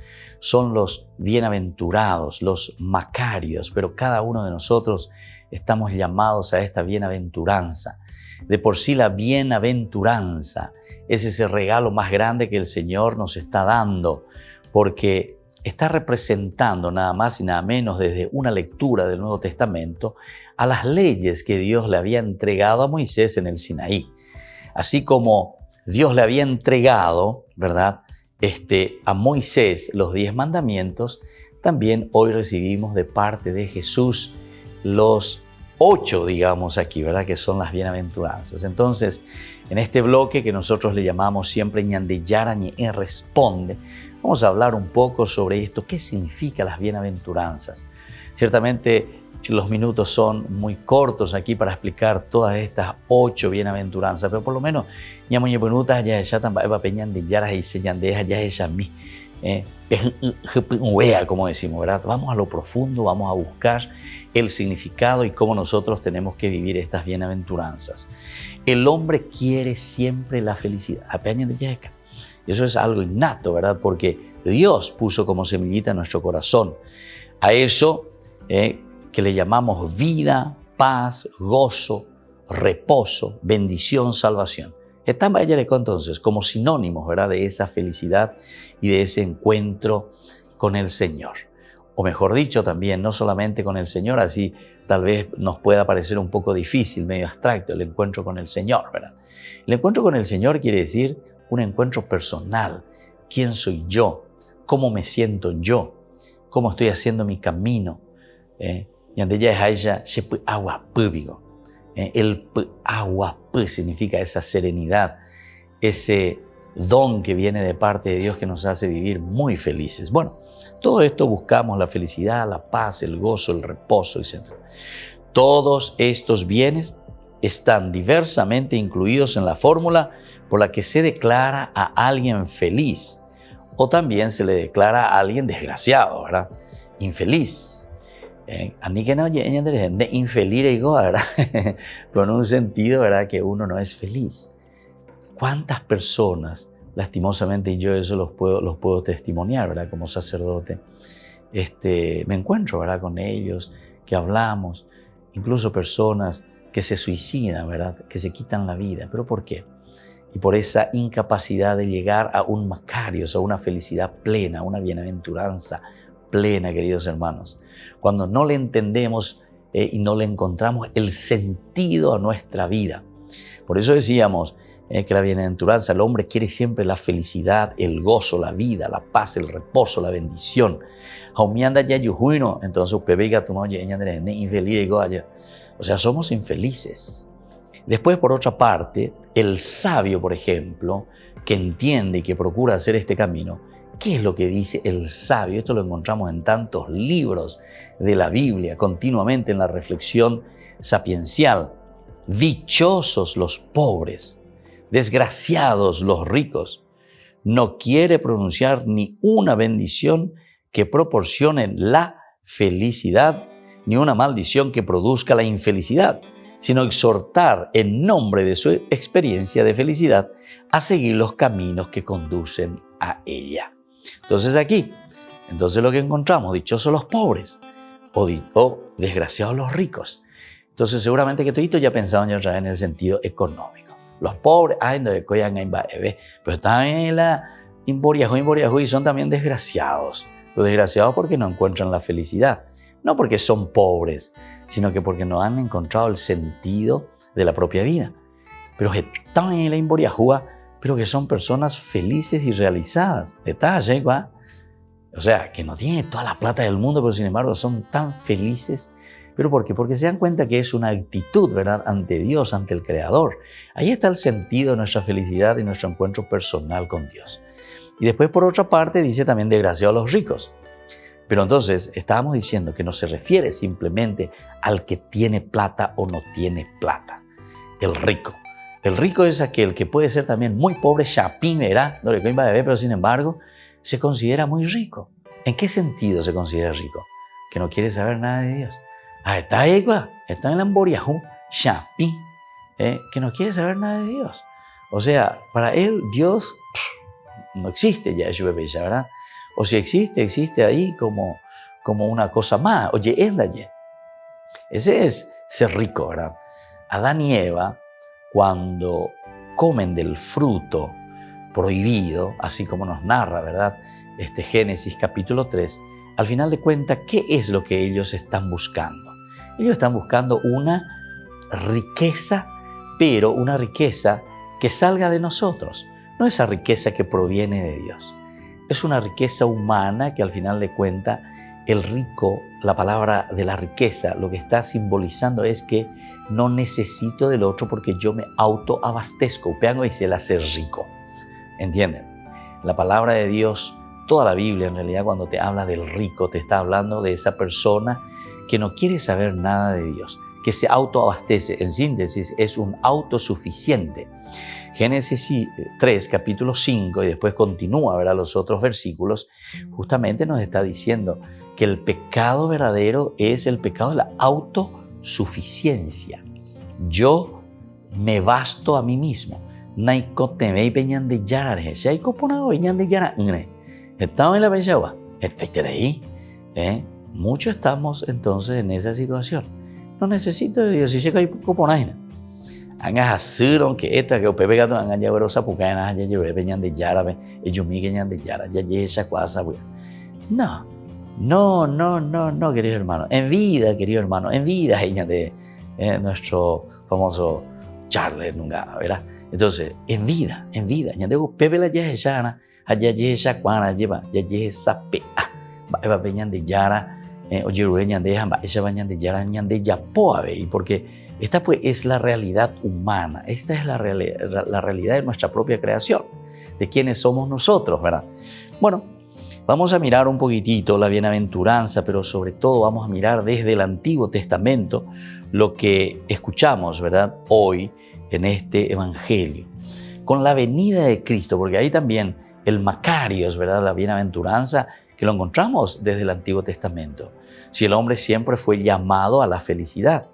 Son los bienaventurados, los macarios, pero cada uno de nosotros estamos llamados a esta bienaventuranza. De por sí la bienaventuranza es ese regalo más grande que el Señor nos está dando, porque está representando nada más y nada menos desde una lectura del Nuevo Testamento a las leyes que Dios le había entregado a Moisés en el Sinaí. Así como Dios le había entregado, ¿verdad?, a Moisés los 10 mandamientos, también hoy recibimos de parte de Jesús los 8, digamos aquí, ¿verdad?, que son las bienaventuranzas. Entonces, en este bloque que nosotros le llamamos siempre Ñandeyara Ñe'e Responde, vamos a hablar un poco sobre esto, qué significa las bienaventuranzas. Ciertamente los minutos son muy cortos aquí para explicar todas estas 8 bienaventuranzas, pero por lo menos ñamoñeponutas ya también Ñandeyara y señandeja ya es a mí. Como decimos, ¿verdad? Vamos a lo profundo, vamos a buscar el significado y cómo nosotros tenemos que vivir estas bienaventuranzas. El hombre quiere siempre la felicidad. Y eso es algo innato, ¿verdad? Porque Dios puso como semillita en nuestro corazón a eso que le llamamos vida, paz, gozo, reposo, bendición, salvación. Están entonces como sinónimos, ¿verdad?, de esa felicidad y de ese encuentro con el Señor. O mejor dicho también, no solamente con el Señor, así tal vez nos pueda parecer un poco difícil, medio abstracto el encuentro con el Señor, ¿verdad? El encuentro con el Señor quiere decir un encuentro personal. ¿Quién soy yo? ¿Cómo me siento yo? ¿Cómo estoy haciendo mi camino? Y ande ya es ella, agua público. El agua significa esa serenidad, ese don que viene de parte de Dios que nos hace vivir muy felices. Bueno, todo esto buscamos la felicidad, la paz, el gozo, el reposo, etc. Todos estos bienes están diversamente incluidos en la fórmula por la que se declara a alguien feliz o también se le declara a alguien desgraciado, ¿verdad? Infeliz. De infeliz, ¿verdad? Pero en un sentido, ¿verdad?, que uno no es feliz. ¿Cuántas personas, lastimosamente, y yo eso los puedo testimoniar, ¿verdad?, como sacerdote, me encuentro, ¿verdad?, con ellos, que hablamos, incluso personas que se suicidan, ¿verdad?, que se quitan la vida. ¿Pero por qué? y por esa incapacidad de llegar a un Macarios, a una felicidad plena, una bienaventuranza plena, queridos hermanos. Cuando no le entendemos y no le encontramos el sentido a nuestra vida. Por eso decíamos que la bienaventuranza, el hombre quiere siempre la felicidad, el gozo, la vida, la paz, el reposo, la bendición. Entonces, o sea, somos infelices. Después, por otra parte, el sabio, por ejemplo, que entiende y que procura hacer este camino, ¿qué es lo que dice el sabio? Esto lo encontramos en tantos libros de la Biblia, continuamente en la reflexión sapiencial. Dichosos los pobres, desgraciados los ricos. No quiere pronunciar ni una bendición que proporcione la felicidad, ni una maldición que produzca la infelicidad, sino exhortar en nombre de su experiencia de felicidad a seguir los caminos que conducen a ella. Entonces aquí, lo que encontramos, dichosos los pobres o desgraciados los ricos. Entonces seguramente que todos ya pensaban ya otra vez en el sentido económico. Los pobres, pero están en la imboriajú y son también desgraciados. Los desgraciados porque no encuentran la felicidad. No porque son pobres, sino que porque no han encontrado el sentido de la propia vida. Pero están en la imboriajúa, pero que son personas felices y realizadas. O sea, que no tienen toda la plata del mundo, pero sin embargo son tan felices. ¿Pero por qué? Porque se dan cuenta que es una actitud, ¿verdad?, ante Dios, ante el Creador. Ahí está el sentido de nuestra felicidad y nuestro encuentro personal con Dios. Y después, por otra parte, dice también desgraciados los ricos. Pero entonces estábamos diciendo que no se refiere simplemente al que tiene plata o no tiene plata. El rico. El rico es aquel que puede ser también muy pobre, chapín, ¿verdad? No le coima bebé, pero sin embargo se considera muy rico. ¿En qué sentido se considera rico? Que no quiere saber nada de Dios. Está en la emboriajú, chapín, que no quiere saber nada de Dios. O sea, para él Dios no existe ya, ¿verdad? O si existe ahí como una cosa más. Oye, ese es ser rico, ¿verdad? Adán y Eva, cuando comen del fruto prohibido, así como nos narra, ¿verdad?, Génesis capítulo 3, al final de cuentas, ¿qué es lo que ellos están buscando? Ellos están buscando una riqueza, pero una riqueza que salga de nosotros. No esa riqueza que proviene de Dios. Es una riqueza humana que al final de cuentas el rico, la palabra de la riqueza, lo que está simbolizando es que no necesito del otro porque yo me autoabastezco. Upeango y se la hace rico. ¿Entienden? La palabra de Dios, toda la Biblia en realidad cuando te habla del rico te está hablando de esa persona que no quiere saber nada de Dios, que se autoabastece. En síntesis, es un autosuficiente. Génesis 3, capítulo 5, y después continúa, ¿verdad?, los otros versículos, justamente nos está diciendo que el pecado verdadero es el pecado de la autosuficiencia. Yo me basto a mí mismo. Muchos estamos entonces en esa situación. No necesito de Dios. Si llega ahí, Angas asirón que esta que pepe gato angan ya verosa pucana ya lleve peñan de yara ellos miguen de yara ya esa cosa. No, querido hermano. En vida, querido hermano, en vida ella de nuestro famoso Charles nunca, ¿verdad? Entonces, en vida, ya digo pepe la ya esa allá ya esa cuana lleva ya esa pe va peñan de yara oye rueñan de jamba esa bañan de yara ñan de yapoa y porque esta pues es la realidad humana, esta es la realidad de nuestra propia creación, de quienes somos nosotros, ¿verdad? Bueno, vamos a mirar un poquitito la bienaventuranza, pero sobre todo vamos a mirar desde el Antiguo Testamento lo que escuchamos, ¿verdad?, hoy en este Evangelio. Con la venida de Cristo, porque ahí también el Macarios, ¿verdad?, la bienaventuranza, que lo encontramos desde el Antiguo Testamento. Si el hombre siempre fue llamado a la felicidad.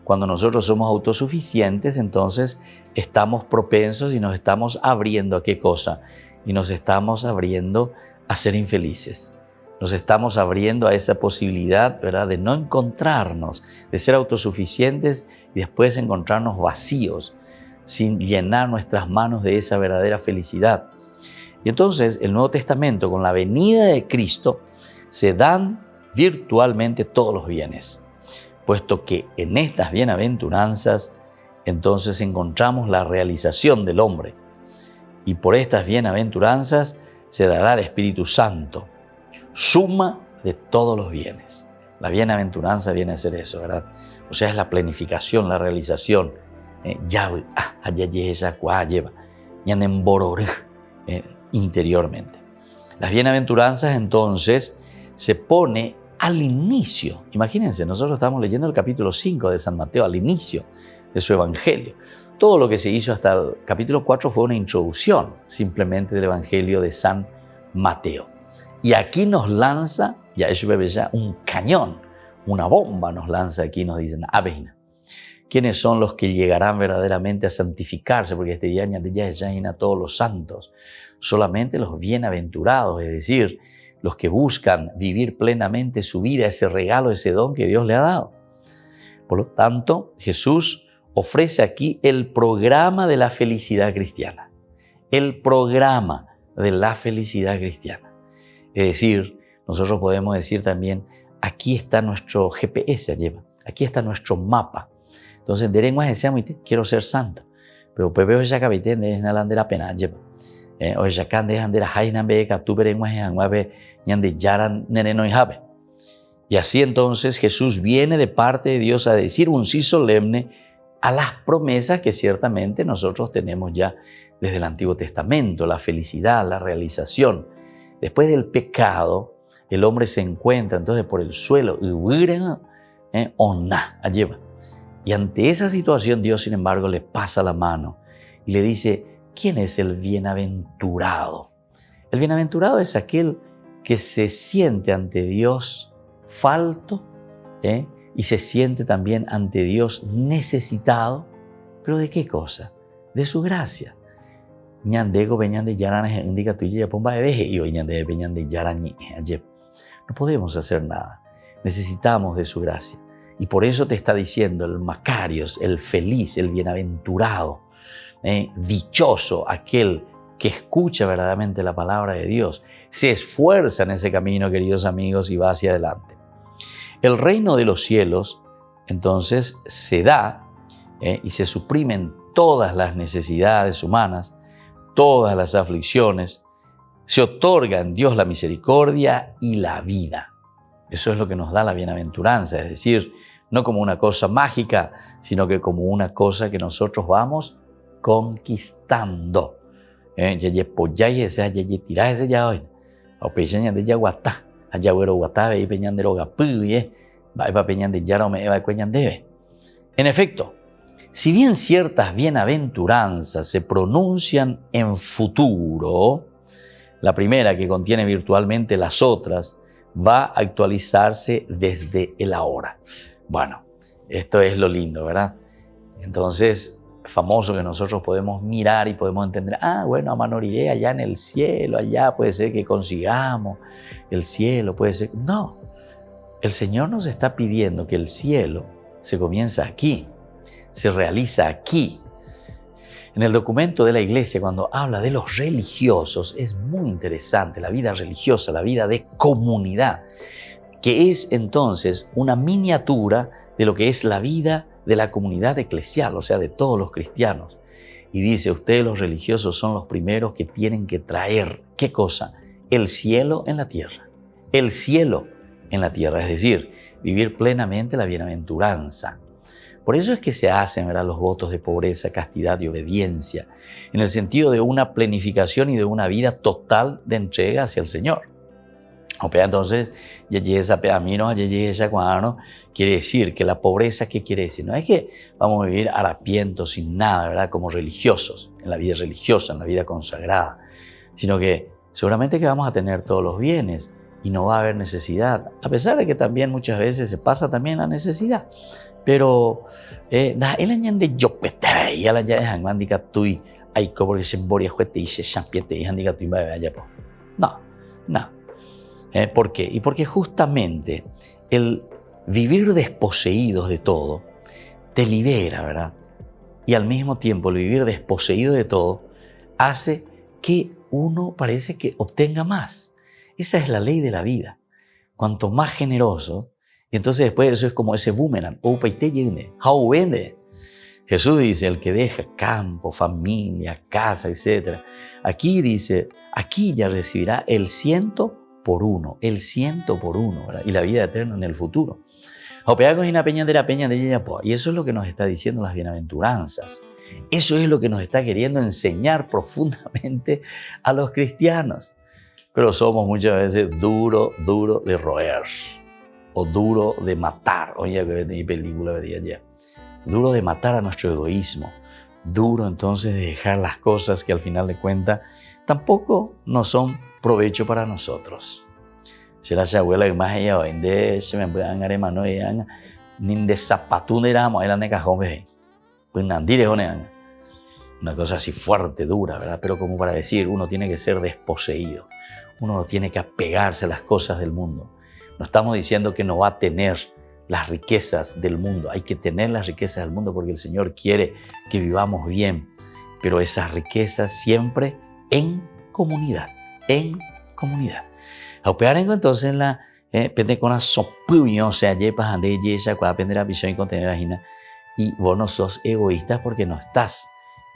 Cuando nosotros somos autosuficientes, entonces estamos propensos y nos estamos abriendo ¿a qué cosa? Y nos estamos abriendo a ser infelices. Nos estamos abriendo a esa posibilidad, ¿verdad?, de no encontrarnos, de ser autosuficientes y después encontrarnos vacíos, sin llenar nuestras manos de esa verdadera felicidad. Y entonces el Nuevo Testamento, con la venida de Cristo, se dan virtualmente todos los bienes, puesto que en estas bienaventuranzas entonces encontramos la realización del hombre. Y por estas bienaventuranzas se dará el Espíritu Santo, suma de todos los bienes. La bienaventuranza viene a ser eso, ¿verdad? O sea, es la planificación, la realización. Interiormente. Las bienaventuranzas entonces se pone al inicio. Imagínense, nosotros estamos leyendo el capítulo 5 de San Mateo, al inicio de su evangelio. Todo lo que se hizo hasta el capítulo 4 fue una introducción simplemente del evangelio de San Mateo. Y aquí nos lanza, ya eso bebe ya, un cañón, una bomba nos lanza aquí, nos dicen, Abejina. ¿Quiénes son los que llegarán verdaderamente a santificarse? Porque este día añadilla ya a todos los santos. Solamente los bienaventurados, es decir, los que buscan vivir plenamente su vida, ese regalo, ese don que Dios le ha dado. Por lo tanto, Jesús ofrece aquí el programa de la felicidad cristiana. El programa de la felicidad cristiana. Es decir, nosotros podemos decir también, aquí está nuestro GPS, aquí está nuestro mapa. Entonces, quiero ser santo. Pero Pepe ya capité de la bandera pena, o ya can de bandera jaina be catubere ñande yaran neneno y jabe. Y así entonces Jesús viene de parte de Dios a decir un sí solemne a las promesas que ciertamente nosotros tenemos ya desde el Antiguo Testamento, la felicidad, la realización. Después del pecado, el hombre se encuentra entonces por el suelo, y ante esa situación Dios, sin embargo, le pasa la mano y le dice, ¿quién es el bienaventurado? El bienaventurado es aquel que se siente ante Dios falto, y se siente también ante Dios necesitado. ¿Pero de qué cosa? De su gracia. No podemos hacer nada. Necesitamos de su gracia. Y por eso te está diciendo el Macarios, el feliz, el bienaventurado, dichoso aquel que escucha verdaderamente la palabra de Dios, se esfuerza en ese camino, queridos amigos, y va hacia adelante. El reino de los cielos, entonces, se da y se suprimen todas las necesidades humanas, todas las aflicciones, se otorga en Dios la misericordia y la vida. Eso es lo que nos da la bienaventuranza, es decir, no como una cosa mágica, sino que como una cosa que nosotros vamos conquistando. En efecto, si bien ciertas bienaventuranzas se pronuncian en futuro, la primera, que contiene virtualmente las otras, va a actualizarse desde el ahora. Bueno, esto es lo lindo, ¿verdad? Entonces, famoso que nosotros podemos mirar y podemos entender, bueno, Amanoride, allá en el cielo, allá puede ser que consigamos el cielo, puede ser. No, el Señor nos está pidiendo que el cielo se comienza aquí, se realiza aquí. En el documento de la Iglesia, cuando habla de los religiosos, es muy interesante la vida religiosa, la vida de comunidad, que es entonces una miniatura de lo que es la vida de la comunidad eclesial, o sea, de todos los cristianos. Y dice, ustedes los religiosos son los primeros que tienen que traer, ¿qué cosa? El cielo en la tierra. El cielo en la tierra, es decir, vivir plenamente la bienaventuranza. Por eso es que se hacen, ¿verdad?, los votos de pobreza, castidad y obediencia, en el sentido de una planificación y de una vida total de entrega hacia el Señor. Entonces, quiere decir que la pobreza, ¿qué quiere decir? No es que vamos a vivir harapientos sin nada, ¿verdad?, como religiosos, en la vida religiosa, en la vida consagrada, sino que seguramente que vamos a tener todos los bienes y no va a haber necesidad, a pesar de que también muchas veces se pasa también la necesidad. Pero, el año de yo petere, ya la ya es angmándika tui, hay como que se emboria juete y se champiete y handika tui va allá. No. ¿Por qué? Y porque justamente el vivir desposeídos de todo te libera, ¿verdad? y al mismo tiempo el vivir desposeído de todo hace que uno parece que obtenga más. Esa es la ley de la vida. Cuanto más generoso, y entonces después eso es como ese boomerang. Jesús dice, el que deja campo, familia, casa, etc. Aquí dice, aquí ya recibirá el 100 por 1, ¿verdad? Y la vida eterna en el futuro. Y eso es lo que nos está diciendo las bienaventuranzas. Eso es lo que nos está queriendo enseñar profundamente a los cristianos. Pero somos muchas veces duro de roer o duro de matar. Oye, que mi película vería ya. Duro de matar a nuestro egoísmo. Duro entonces de dejar las cosas que al final de cuentas tampoco nos son provecho para nosotros. Si la abuela que más ella vende, se me puede agarrar mano y anga, ni de zapatún de ramo, él anda cajón, pues nandire con ella. Una cosa así fuerte, dura, ¿verdad? Pero como para decir, uno tiene que ser desposeído. Uno no tiene que apegarse a las cosas del mundo. No estamos diciendo que no va a tener las riquezas del mundo. Hay que tener las riquezas del mundo porque el Señor quiere que vivamos bien. Pero esas riquezas siempre en comunidad. En comunidad. Entonces en la pende con una sopuño, o sea, yepas ande yesa, cuando aprender la visión y contenido de vagina. Y vos no sos egoísta porque no estás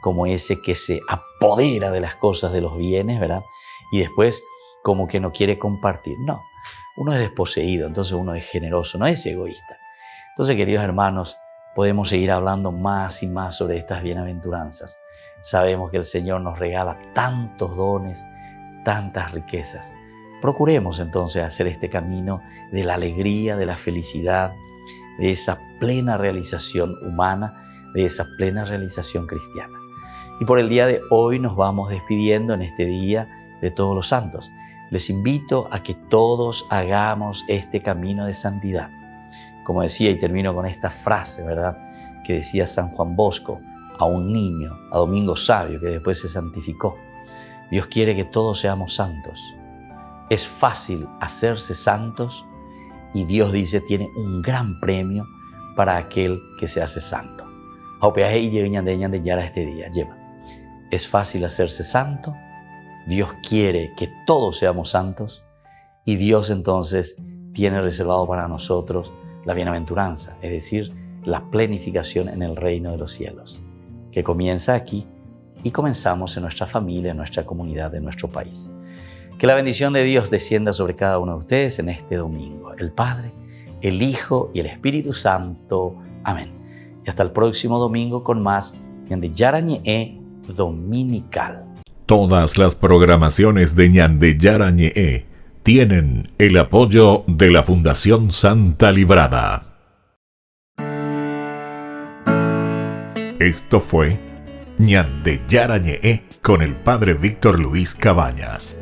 como ese que se apodera de las cosas, de los bienes, ¿verdad? Y después como que no quiere compartir. No, uno es desposeído, entonces uno es generoso, no es egoísta. Entonces, queridos hermanos, podemos seguir hablando más y más sobre estas bienaventuranzas. Sabemos que el Señor nos regala tantos dones, tantas riquezas. Procuremos entonces hacer este camino de la alegría, de la felicidad, de esa plena realización humana, de esa plena realización cristiana. Y por el día de hoy nos vamos despidiendo en este día de todos los santos. Les invito a que todos hagamos este camino de santidad. Como decía, y termino con esta frase, ¿verdad?, que decía San Juan Bosco a un niño, a Domingo Sabio, que después se santificó. Dios quiere que todos seamos santos. Es fácil hacerse santos y Dios dice tiene un gran premio para aquel que se hace santo. Este día, lleva. Es fácil hacerse santo. Dios quiere que todos seamos santos y Dios entonces tiene reservado para nosotros la bienaventuranza, es decir, la plenificación en el reino de los cielos, que comienza aquí y comenzamos en nuestra familia, en nuestra comunidad, en nuestro país. Que la bendición de Dios descienda sobre cada uno de ustedes en este domingo. El Padre, el Hijo y el Espíritu Santo. Amén. Y hasta el próximo domingo con más Ñande Yara Ñe'e Dominical. Todas las programaciones de Ñande Yara Ñe'e tienen el apoyo de la Fundación Santa Librada. Esto fue Ñande Yara Ñe'e con el Padre Víctor Luis Cabañas.